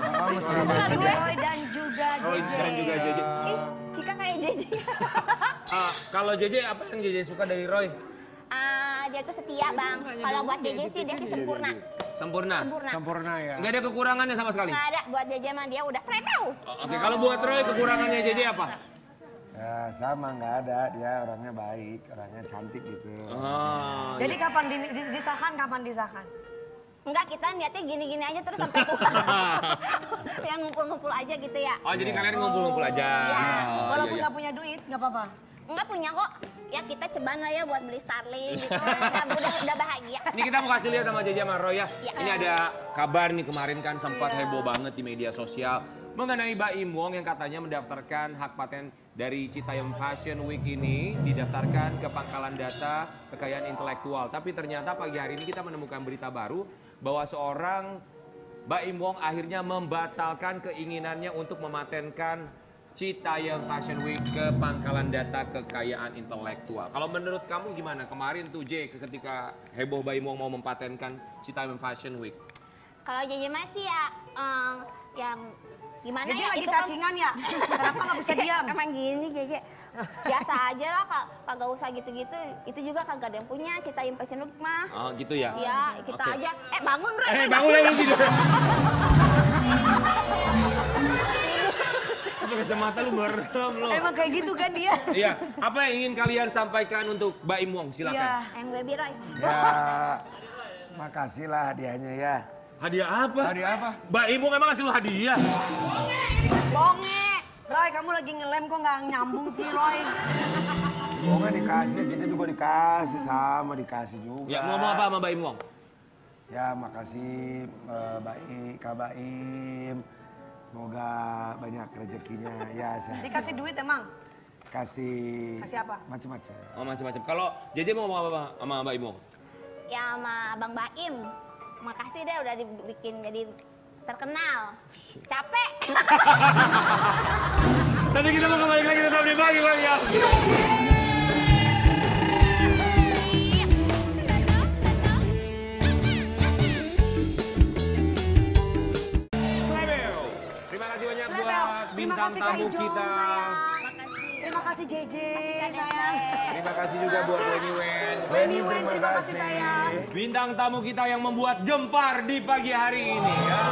Speaker 8: Muka gue.
Speaker 4: Roy dan juga
Speaker 3: Roy
Speaker 4: JJ.
Speaker 3: dan juga JJ.
Speaker 8: Ih, Cika kayak JJ.
Speaker 3: Kalau JJ apa yang JJ suka dari Roy?
Speaker 8: Dia tuh setia bang. Kalau buat JJ sih dia sih sempurna.
Speaker 3: Sempurna.
Speaker 8: Sempurna.
Speaker 1: Sempurna ya.
Speaker 3: Nggak ada kekurangannya sama sekali.
Speaker 8: Nggak ada, buat JJ mah dia udah Selebau.
Speaker 3: Oke, kalau buat Roy kekurangannya JJ apa?
Speaker 2: Ya sama nggak ada, dia orangnya baik, orangnya cantik gitu.
Speaker 3: Oh,
Speaker 4: Jadi kapan disahkan, kapan disahkan?
Speaker 8: Enggak, kita niatnya gini-gini aja terus sampai tua. Yang ngumpul-ngumpul aja gitu ya.
Speaker 3: Oh, jadi kalian ngumpul-ngumpul aja.
Speaker 8: Iya.
Speaker 3: Oh,
Speaker 4: Walaupun
Speaker 3: iya,
Speaker 4: nggak punya duit, nggak apa-apa.
Speaker 8: Enggak punya kok. Ya kita ceban lah ya buat beli Starlink gitu. Udah bahagia.
Speaker 3: Ini kita mau kasih lihat sama JJ sama Roy ya.
Speaker 8: Iya.
Speaker 3: Ini ada kabar nih kemarin kan sempat heboh banget di media sosial mengenai Baim Wong yang katanya mendaftarkan hak paten dari Citayam Fashion Week ini didaftarkan ke pangkalan data kekayaan intelektual. Tapi ternyata pagi hari ini kita menemukan berita baru bahwa seorang Baim Wong akhirnya membatalkan keinginannya untuk mematenkan Citayam Fashion Week ke pangkalan data kekayaan intelektual. Kalau menurut kamu gimana? Kemarin tuh J ketika heboh Baim Wong mau mempatenkan Citayam Fashion Week.
Speaker 8: Kalau JJ masih yang gimana
Speaker 4: Jeje
Speaker 8: ya
Speaker 4: lagi
Speaker 8: itu kan
Speaker 4: cacingan ya? Kenapa nggak bisa diam?
Speaker 8: emang gini Jeje biasa aja lah kagak usah gitu-gitu, itu juga kagak ada yang punya Cita Impression Look mah.
Speaker 3: Oh gitu ya?
Speaker 8: Iya, kita
Speaker 3: Oke.
Speaker 8: aja. Bangun, Roy.
Speaker 3: Bangun ya lu gitu. Apa kacamata lu merem lo?
Speaker 4: Emang kayak gitu kan dia?
Speaker 3: Iya, apa yang ingin kalian sampaikan untuk Mbak Im Wong? Silakan.
Speaker 4: Iya.
Speaker 8: Yang baby Roy.
Speaker 2: Ya, makasih lah hadiahnya ya.
Speaker 3: Hadiah apa?
Speaker 1: Hadiah apa?
Speaker 3: Mbak Im Wong emang ngasih lu hadiah?
Speaker 4: Bonge. Roy, kamu lagi ngelem kok nggak nyambung sih, Roy?
Speaker 2: Pokoknya dikasih, kita juga dikasih, sama dikasih juga.
Speaker 3: Ya, mau ngomong apa sama Mbak Im Wong?
Speaker 2: Ya, makasih Kak Baim. Semoga banyak rezekinya. Ya, sehat.
Speaker 4: Dikasih duit emang?
Speaker 2: Kasih
Speaker 4: Kasih apa?
Speaker 2: macam-macam.
Speaker 3: Oh macam-macam. Kalau Jeje mau ngomong apa sama Mbak Im Wong?
Speaker 8: Ya sama Bang Baim. Makasih deh udah dibikin jadi terkenal. Capek.
Speaker 3: Nanti kita mau kembali lagi tetap di Bagi-Bagi ya. Terima kasih banyak buat bintang tamu kita.
Speaker 4: Terima kasih Jeje, sayang.
Speaker 3: Terima kasih juga buat Weni Wen.
Speaker 4: Weni Wen, terima kasih sayang.
Speaker 3: Bintang tamu kita yang membuat gempar di pagi hari ini ya.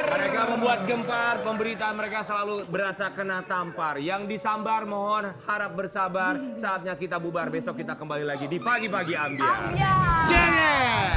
Speaker 3: Mereka membuat gempar, pemberitaan mereka selalu berasa kena tampar. Yang disambar mohon harap bersabar. Saatnya kita bubar, besok kita kembali lagi di Pagi-Pagi Ambiar.
Speaker 4: Ya.
Speaker 3: Yeah!